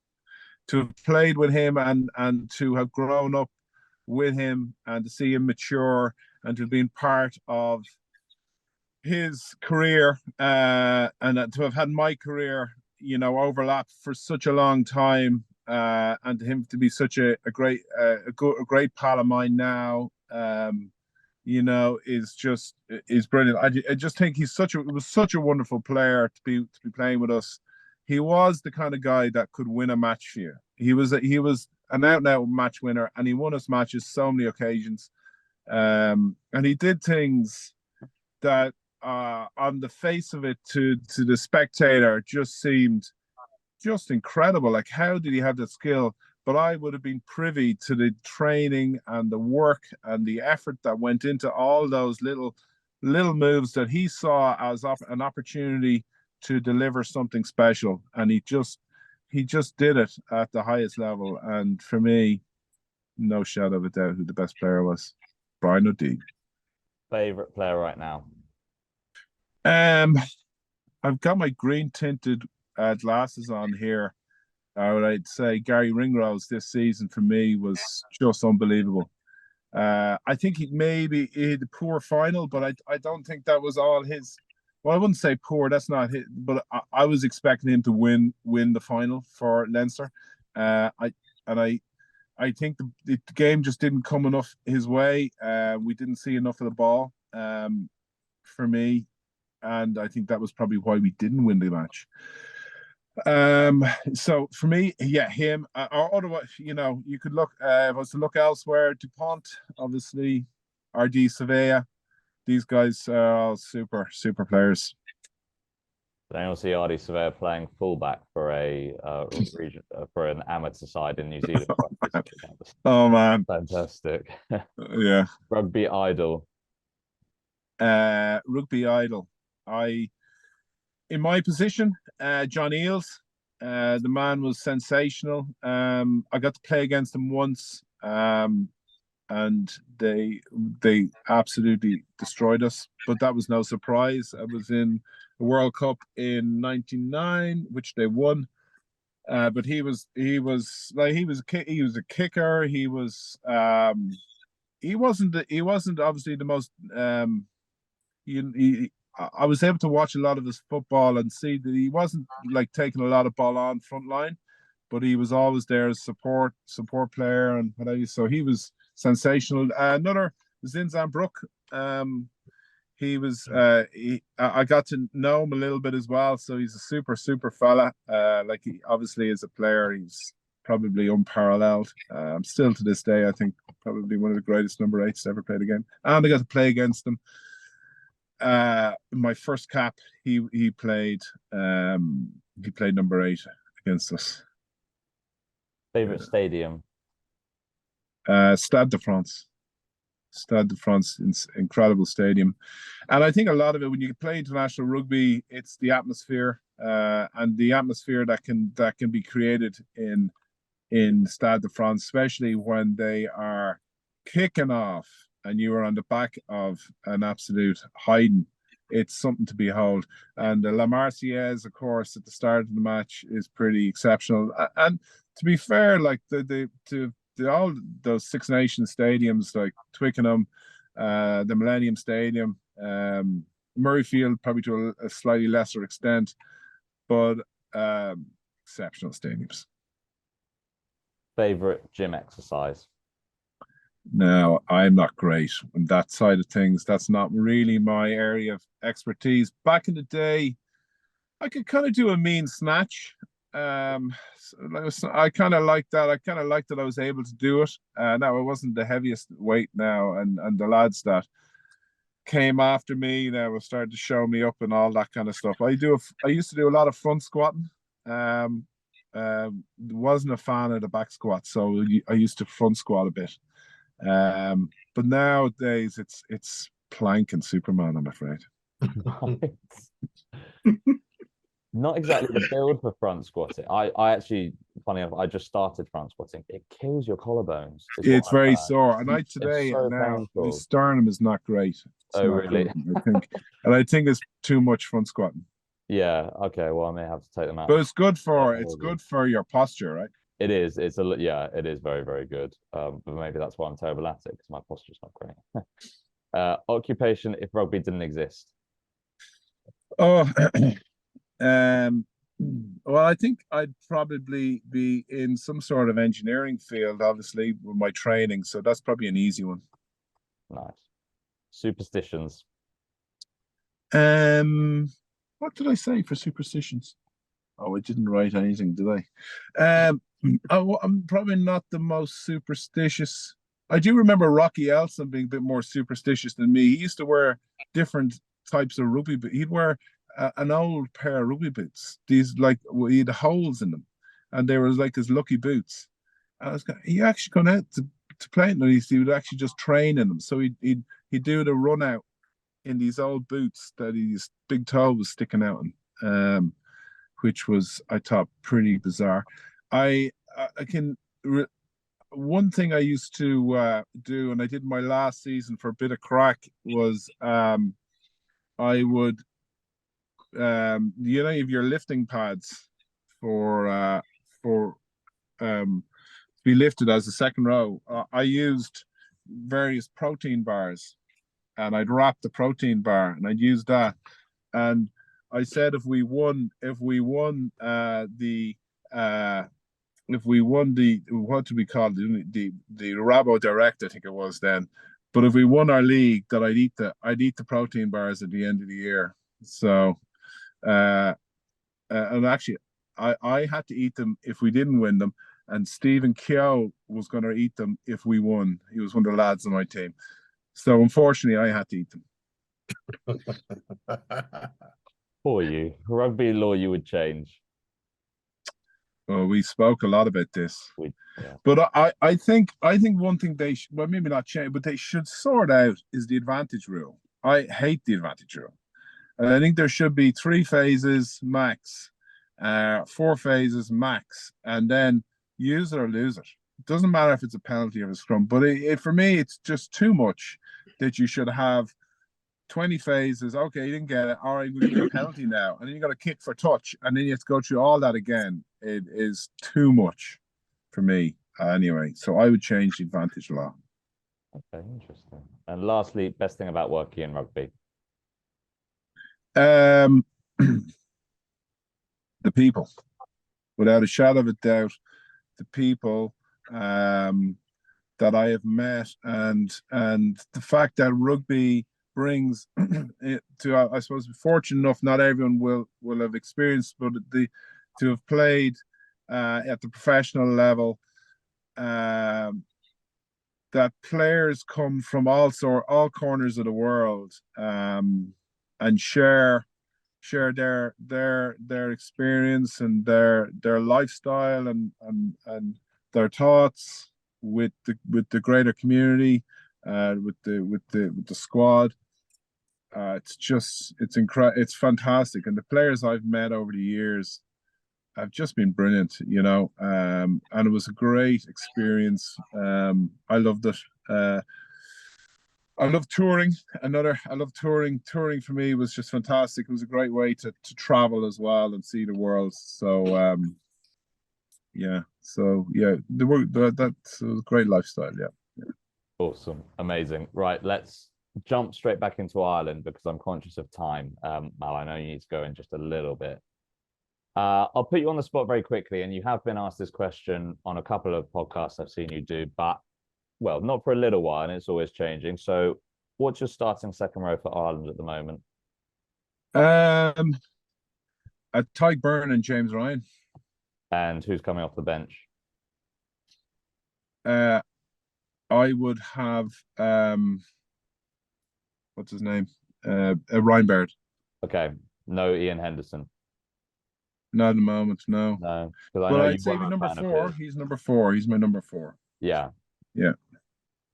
To have played with him and to have grown up with him and to see him mature and to have been part of his career and to have had my career, overlap for such a long time, and to him to be such a great pal of mine now, is brilliant. I just think he was such a wonderful player to be playing with us. He was the kind of guy that could win a match for you. He was an out-and-out match winner, and he won us matches so many occasions. And he did things that, on the face of it, to the spectator, just seemed just incredible. Like, how did he have that skill? But I would have been privy to the training and the work and the effort that went into all those little moves that he saw as an opportunity to deliver something special, and he just did it at the highest level. And for me, no shadow of a doubt who the best player was. Brian O'D. Favorite player right now? I've got my green tinted glasses on here. I'd say Gary Ringrose this season for me was just unbelievable. I think he had a poor final, but I don't think that was all his. Well, I wouldn't say poor. That's not his. But I was expecting him to win the final for Leinster. I think the game just didn't come enough his way. We didn't see enough of the ball for me, and I think that was probably why we didn't win the match. So for me, yeah, him. Or otherwise, you could look. If I was to look elsewhere, Dupont, obviously, RD Sevilla. These guys are all super players. Then you'll see RD Sevilla playing fullback for for an amateur side in New Zealand. Oh man, fantastic! Yeah. Rugby idol. Rugby idol. In my position, John Eales. The man was sensational. I got to play against him once. And they absolutely destroyed us, but that was no surprise. I was in the World Cup in '99, which they won. But he was a kicker. He wasn't obviously the most I was able to watch a lot of his football and see that he wasn't like taking a lot of ball on front line, but he was always there as support player and whatever. So he was sensational. Another Zinzan Brook. He was. I got to know him a little bit as well. So he's a super fella. Like he obviously as a player, he's probably unparalleled. Still to this day, I think probably one of the greatest number 8s ever played a game. And I got to play against him. In my first cap, he played number 8 against us. Favorite stadium? Stade de France. Stade de France, incredible stadium. And I think a lot of it, when you play international rugby, it's the atmosphere and the atmosphere that can be created in Stade de France, especially when they are kicking off and you are on the back of an absolute hiding. It's something to behold. And the La Marseillaise, of course, at the start of the match is pretty exceptional. And to be fair, like all those Six Nations stadiums like Twickenham, the Millennium Stadium, Murrayfield, probably to a slightly lesser extent, but exceptional stadiums. Favorite gym exercise? No, I'm not great on that side of things. That's not really my area of expertise. Back in the day, I could kind of do a mean snatch. I kind of like that. I kind of liked that I was able to do it. Now it wasn't the heaviest weight now, and the lads that came after me now were starting to show me up and all that kind of stuff. I used to do a lot of front squatting. Wasn't a fan of the back squat, so I used to front squat a bit. But nowadays it's plank and Superman, I'm afraid. Not exactly the build for front squatting. I actually, funny enough, I just started front squatting. It kills your collarbones. It's very sore. And It's so now painful. the sternum is not great. It's Oh, not really? good, I think. And I think it's too much front squatting. Yeah. Okay. Well, I may have to take them out. But it's good for your posture, right? It is. It is very, very good. But maybe that's why I'm terrible at it, because my posture's not great. Occupation if rugby didn't exist. Oh, well, I think I'd probably be in some sort of engineering field, obviously, with my training. So that's probably an easy one. Nice. Superstitions. What did I say for superstitions? Oh, I didn't write anything, did I? I'm probably not the most superstitious. I do remember Rocky Elson being a bit more superstitious than me. He used to wear different types of rugby boots. He'd wear an old pair of rugby boots. These he had holes in them, and they were like his lucky boots. And I was going, he actually gone out to play in them. He would actually just train in them. So he'd do the run out in these old boots that his big toe was sticking out in, which was, I thought, pretty bizarre. One thing I used to do, and I did my last season for a bit of crack, was I would, you have your lifting pads for be lifted as a second row. I used various protein bars, and I'd wrap the protein bar, and I'd use that. And I said if we won the what do we call it? The Rabo Direct, I think it was then. But if we won our league, that I'd eat the protein bars at the end of the year. So and actually I had to eat them if we didn't win them, and Stephen Keogh was going to eat them if we won. He was one of the lads on my team. So unfortunately I had to eat them. For you, rugby law you would change. Well, we spoke a lot about this, but I think one thing they well, maybe not change, but they should sort out is the advantage rule. I hate the advantage rule, and I think there should be 3 phases max, 4 phases max, and then use it or lose it. It doesn't matter if it's a penalty or a scrum, but for me, it's just too much that you should have 20 phases. Okay, you didn't get it. All right, we'll give you a penalty now. And then you got to kick for touch. And then you have to go through all that again. It is too much for me anyway. So I would change the advantage law. Okay, interesting. And lastly, best thing about working in rugby? Um, the people, without a shadow of a doubt, the people that I have met, and the fact that rugby brings it to, I suppose, fortunate enough, not everyone will have experienced, but to have played at the professional level, that players come from all corners of the world, and share their experience and their lifestyle and their thoughts with the greater community, with the squad. It's fantastic, and the players I've met over the years have just been brilliant, and it was a great experience. I loved it. I love touring. I love touring. Touring for me was just fantastic. It was a great way to travel as well and see the world. So yeah. So yeah, that's a great lifestyle. Yeah. Awesome. Amazing. Right. Let's jump straight back into Ireland because I'm conscious of time. Mal, I know you need to go in just a little bit. I'll put you on the spot very quickly, and you have been asked this question on a couple of podcasts I've seen you do, but well, not for a little while, and it's always changing. So, what's your starting second row for Ireland at the moment? Tyke Byrne and James Ryan. And who's coming off the bench? I would have what's his name? Ryan Baird. Okay, no Ian Henderson. Not at the moment, no. No, because but I'd say number 4. He's number 4. He's my number 4. Yeah. Yeah.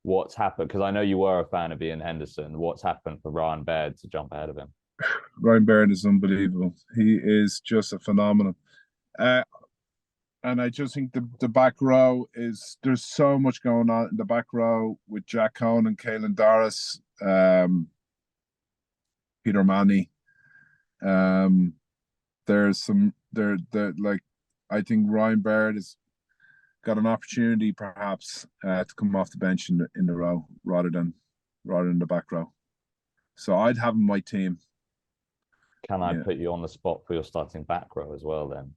What's happened? Because I know you were a fan of Ian Henderson. What's happened for Ryan Baird to jump ahead of him? Ryan Baird is unbelievable. He is just a phenomenon. And I just think the back row there's so much going on in the back row with Jack Cohn and Caelan Doris, Peter Manny. There's some like, I think Ryan Baird has got an opportunity perhaps to come off the bench in the row rather than the back row. So I'd have him my team. Can I put you on the spot for your starting back row as well then?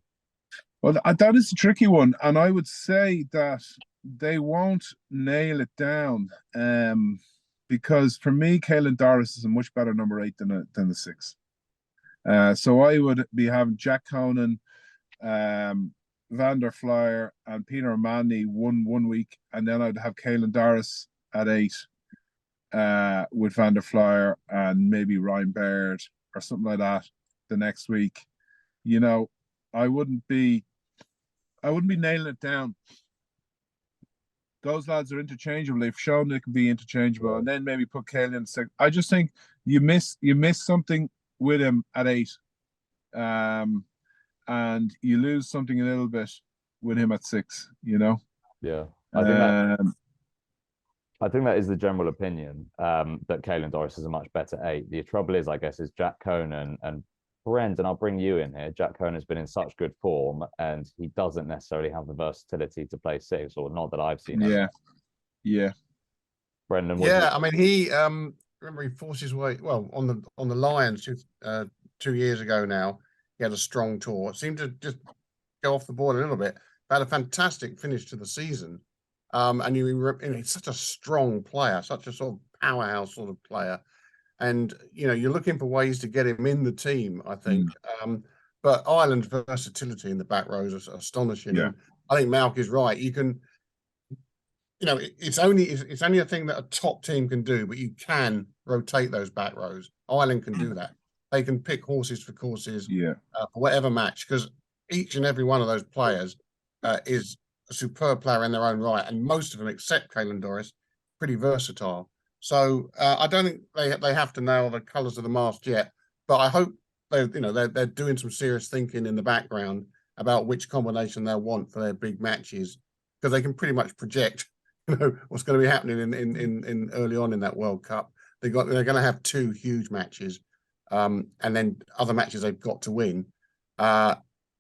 Well, that is a tricky one, and I would say that they won't nail it down, because for me, Caelan Doris is a much better number 8 than the 6. So I would be having Jack Conan, Van der Flyer, and Peter Manny one week, and then I'd have Caelan Doris at 8, with Van der Flyer and maybe Ryan Baird or something like that the next week. I wouldn't be nailing it down. Those lads are interchangeable. They've shown they can be interchangeable, and then maybe put Caelan 6. I just think you miss something with him at 8, and you lose something a little bit with him at 6. Yeah, I think that is the general opinion, that Caelan Doris is a much better 8. The trouble is, I guess, is Jack Conan and Brendan, I'll bring you in here. Jack Conan has been in such good form, and he doesn't necessarily have the versatility to play 6, or not that I've seen. Yeah. Brendan. I mean, he remember he forced his way on the Lions 2 years ago. Now he had a strong tour. It seemed to just go off the board a little bit. Had a fantastic finish to the season, and he's such a strong player, such a sort of powerhouse sort of player. And, you're looking for ways to get him in the team, I think. But Ireland's versatility in the back rows is astonishing. Yeah. I think Malk is right. You can, it's only a thing that a top team can do, but you can rotate those back rows. Ireland can do that. They can pick horses for courses for whatever match, because each and every one of those players is a superb player in their own right. And most of them, except Caelan Doris, pretty versatile. So I don't think they have to nail the colours of the mast yet, but I hope they're doing some serious thinking in the background about which combination they'll want for their big matches, because they can pretty much project what's going to be happening in early on in that World Cup. They're going to have 2 huge matches, and then other matches they've got to win.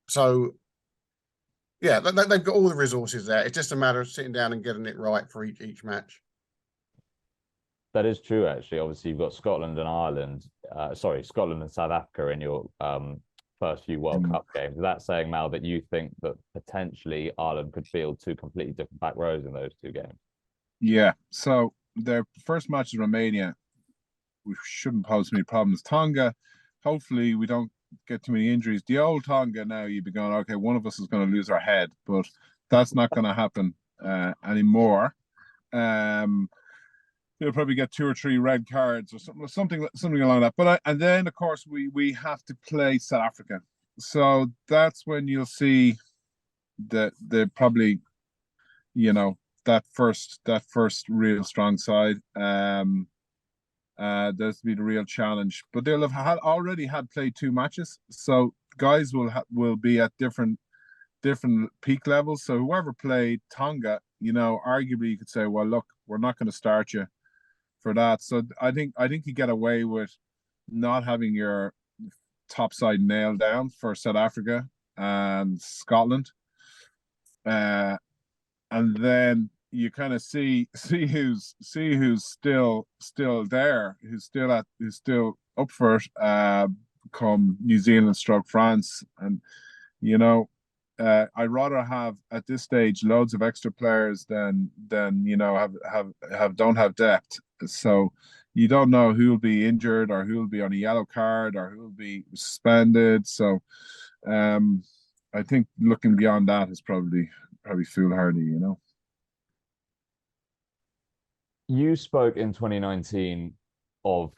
So yeah, they've got all the resources there. It's just a matter of sitting down and getting it right for each match. That is true, actually. Obviously, you've got Scotland and Ireland, Scotland and South Africa in your first few World Cup games. Is that saying, Mal, that you think that potentially Ireland could field two completely different back rows in those two games? Yeah. So their first match is Romania. We shouldn't pose any problems. Tonga, hopefully we don't get too many injuries. The old Tonga now, you'd be going, okay, one of us is going to lose our head, but that's not going to happen anymore. They'll probably get 2 or 3 red cards or something along that. But and then of course we have to play South Africa, so that's when you'll see that the probably, you know, that first real strong side. There's to be the real challenge, but they'll have already played 2 matches, so guys will be at different peak levels. So whoever played Tonga, you know, arguably you could say, well, look, we're not going to start you for that. So I think you get away with not having your top side nailed down for South Africa and Scotland, and then you kind of see who's still there, who's still up for it, come New Zealand stroke France. And you know, I'd rather have at this stage loads of extra players than you know don't have depth. So you don't know who will be injured or who will be on a yellow card or who will be suspended. So I think looking beyond that is probably foolhardy, you know. You spoke in 2019 of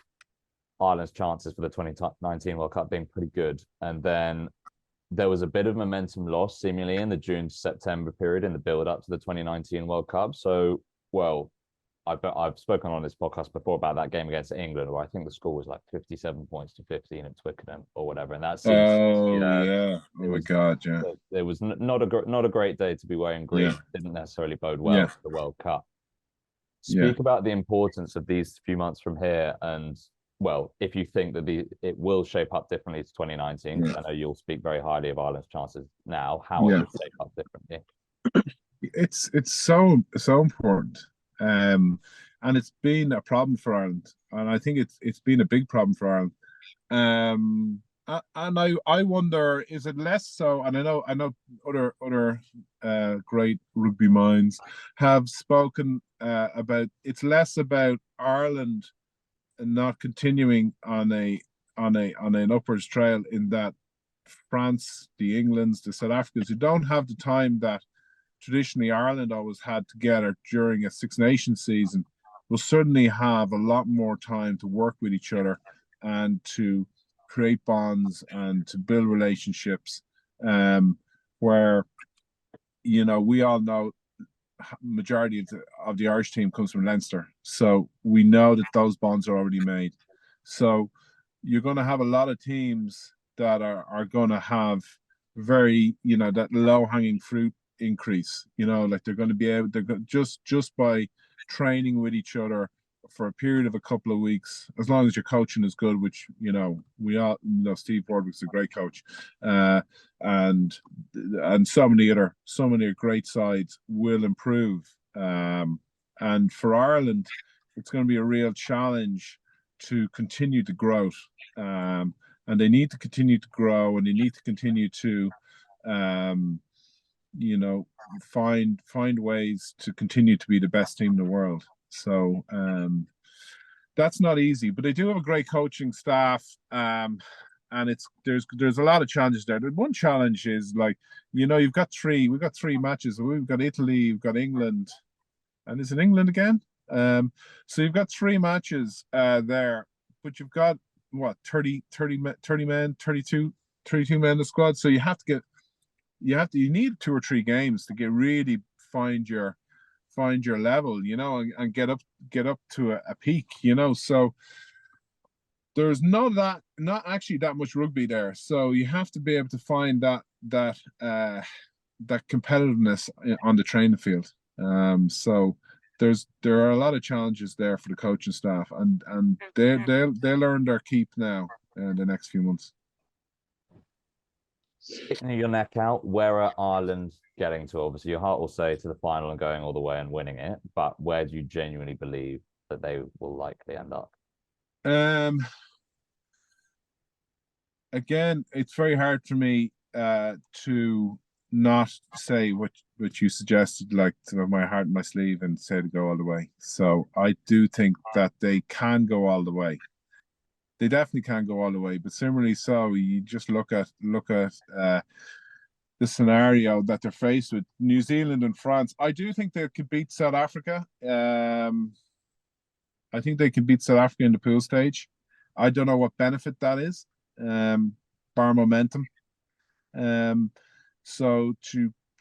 Ireland's chances for the 2019 World Cup being pretty good, and then there was a bit of momentum lost seemingly in the June to September period in the build up to the 2019 World Cup. So, well, I've spoken on this podcast before about that game against England, where I think the score was like 57 points to 15 at Twickenham or whatever, and that seems yeah. Oh my God, yeah. It was not a great day to be wearing green. Yeah. It didn't necessarily bode well for the World Cup. Speak about the importance of these few months from here, and well, if you think that it will shape up differently to 2019, I know you'll speak very highly of Ireland's chances now. How it will shape up differently? It's so important, and it's been a problem for Ireland, and I think it's been a big problem for Ireland. And I wonder, is it less so? And I know other great rugby minds have spoken about it's less about Ireland not continuing on an upwards trail, in that France, the Englands, the South Africans, who don't have the time that traditionally Ireland always had together during a Six Nations season, will certainly have a lot more time to work with each other and to create bonds and to build relationships, where, you know, we all know majority of the Irish team comes from Leinster, so we know that those bonds are already made. So you're going to have a lot of teams that are going to have very, you know, that low-hanging fruit increase, you know, like they're going to be able to just by training with each other for a period of a couple of weeks, as long as your coaching is good, which, you know, we all know Steve Borwick's a great coach, and so many great sides will improve. And for Ireland, it's going to be a real challenge to continue to grow, and they need to continue to grow, and they need to continue to, you know, find ways to continue to be the best team in the world. So that's not easy, but they do have a great coaching staff, and there's a lot of challenges there. One challenge is, like, you know, we've got 3 matches. We've got Italy, we've got England, and is it England again? So you've got 3 matches there, but you've got what, 30 men, 32 men in the squad. So you need 2 or 3 games to really find your level, you know, and get up to a peak, you know. So there's not actually that much rugby there. So you have to be able to find that competitiveness on the training field. So there are a lot of challenges there for the coaching staff, and they'll earn their keep now in the next few months. Sticking your neck out, where are Ireland getting to? Obviously, your heart will say to the final and going all the way and winning it, but where do you genuinely believe that they will likely end up? Again, it's very hard for me to not say what you suggested, like to have my heart in my sleeve and say to go all the way. So I do think that they can go all the way. They definitely can go all the way. But similarly, so you just look at the scenario that they're faced with, New Zealand and France. I do think they could beat South Africa. I think they could beat South Africa in the pool stage. I don't know what benefit that is, bar momentum. So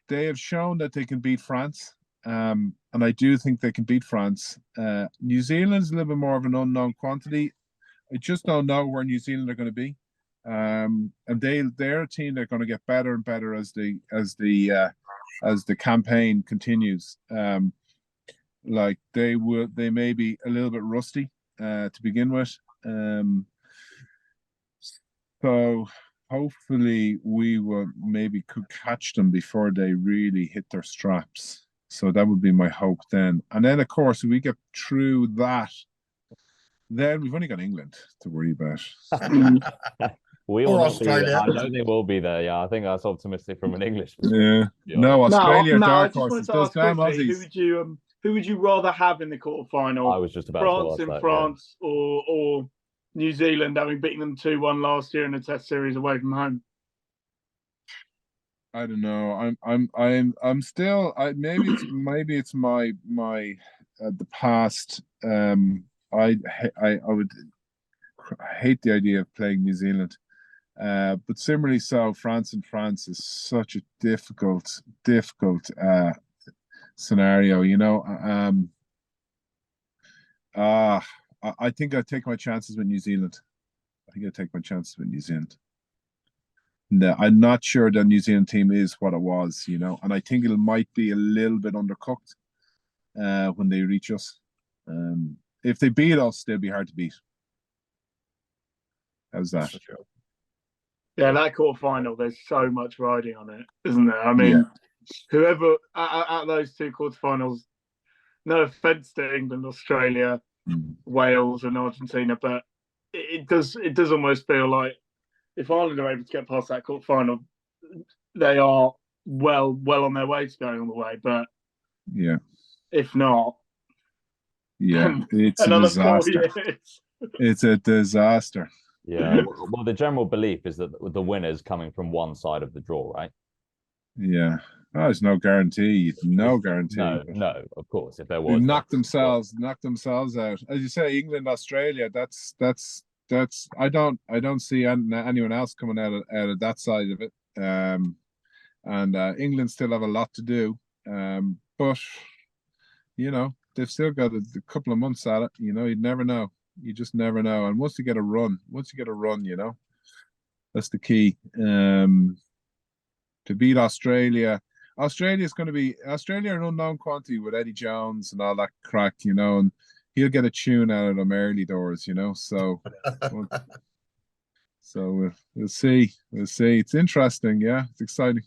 they have shown that they can beat France, and I do think they can beat France. New Zealand's a little bit more of an unknown quantity. I just don't know where New Zealand are going to be, and they're a team that are going to get better and better as the campaign continues. Like they may be a little bit rusty to begin with, so hopefully we could catch them before they really hit their straps. So that would be my hope then. And then of course if we get through that, then we've only got England to worry about. We Or will Australia. I know they will be there. Yeah, I think that's optimistic from an English perspective. Yeah. No, Australia, no, dark I just wanted horses. to ask Those damn quickly, Aussies. who would you rather have in the quarterfinal? I was just about France to ask in that, France or New Zealand, having beaten them 2-1 last year in a Test series away from home. I don't know. I'm still. Maybe it's my the past. I would hate the idea of playing New Zealand. But similarly, so France is such a difficult scenario. You know. I think I'd take my chances with New Zealand. No, I'm not sure the New Zealand team is what it was, you know, and I think it might be a little bit undercooked when they reach us. If they beat us, they'll be hard to beat. How's that? Yeah, that quarterfinal, there's so much riding on it, isn't there? I mean, whoever at those two quarterfinals, no offense to England, Australia, Wales, and Argentina, but it does almost feel like if Ireland are able to get past that quarterfinal, they are well on their way to going all the way. But if not, it's a disaster. It's a disaster. Yeah. Well, the general belief is that the winner's coming from one side of the draw, right? Yeah. Oh, there's no guarantee. No guarantee. No, of course. If there was, they've knocked themselves out. As you say, England, Australia. That's. I don't see anyone else coming out of that side of it. And England still have a lot to do. But you know, they've still got a couple of months at it. You know, you'd never know. You just never know. And once you get a run, you know, that's the key. To beat Australia. Australia's going to be an unknown quantity with Eddie Jones and all that crack, you know, and he'll get a tune out of them early doors, you know. So, we'll see. It's interesting, yeah. It's exciting.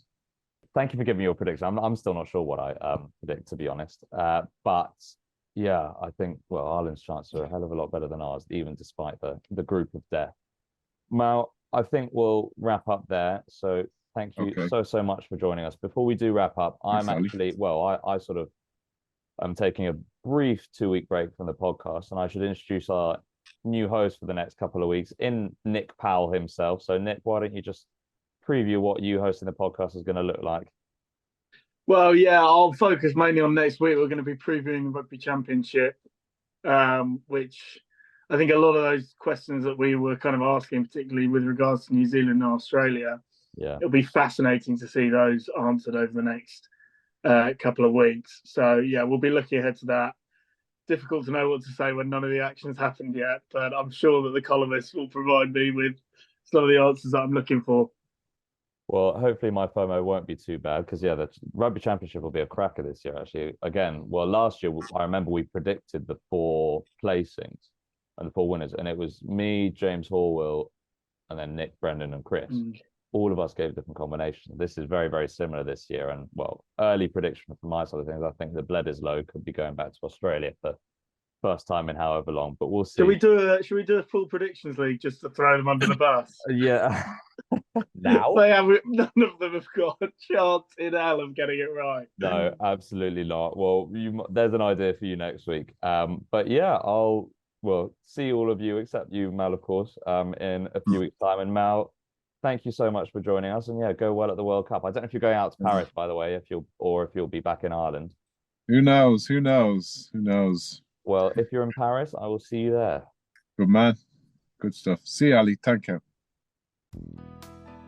Thank you for giving me your prediction. I'm still not sure what I predict, to be honest. But yeah, I think Ireland's chances are a hell of a lot better than ours, even despite the group of death. Mal, I think we'll wrap up there. So thank you so much for joining us. Before we do wrap up, I'm taking a brief 2-week break from the podcast, and I should introduce our new host for the next couple of weeks in Nick Powell himself. So Nick, why don't you just preview what you hosting the podcast is going to look like? Well, yeah, I'll focus mainly on next week. We're going to be previewing the Rugby Championship, which I think a lot of those questions that we were kind of asking, particularly with regards to New Zealand and Australia, it'll be fascinating to see those answered over the next couple of weeks. So, yeah, we'll be looking ahead to that. Difficult to know what to say when none of the action's happened yet, but I'm sure that the columnists will provide me with some of the answers that I'm looking for. Well, hopefully my FOMO won't be too bad because, the Rugby Championship will be a cracker this year, actually. Again, last year, I remember we predicted the 4 placings and the 4 winners, and it was me, James Horwell, and then Nick, Brendan, and Chris. All of us gave different combinations. This is very, very similar this year. And, early prediction from my side of things, I think that Bledisloe could be going back to Australia for first time in however long, but we'll see. Should we do a full predictions league just to throw them under the bus? Yeah. Now? None of them have got a chance in hell of getting it right. No, absolutely not. Well, there's an idea for you next week. But yeah, I'll see all of you except you, Mal, of course, in a few weeks' time. And Mal, thank you so much for joining us. And yeah, go well at the World Cup. I don't know if you're going out to Paris, by the way, if you'll be back in Ireland. Who knows? Who knows? Who knows? Well, if you're in Paris, I will see you there. Good man. Good stuff. See you, Ali. Thank you.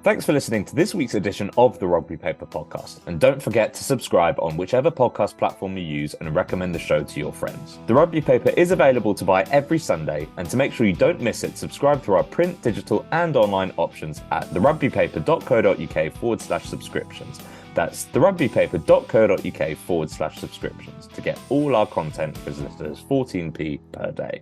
Thanks for listening to this week's edition of the Rugby Paper podcast. And don't forget to subscribe on whichever podcast platform you use and recommend the show to your friends. The Rugby Paper is available to buy every Sunday, and to make sure you don't miss it, subscribe through our print, digital and online options at therugbypaper.co.uk/subscriptions. That's therugbypaper.co.uk/subscriptions to get all our content for as little as 14p per day.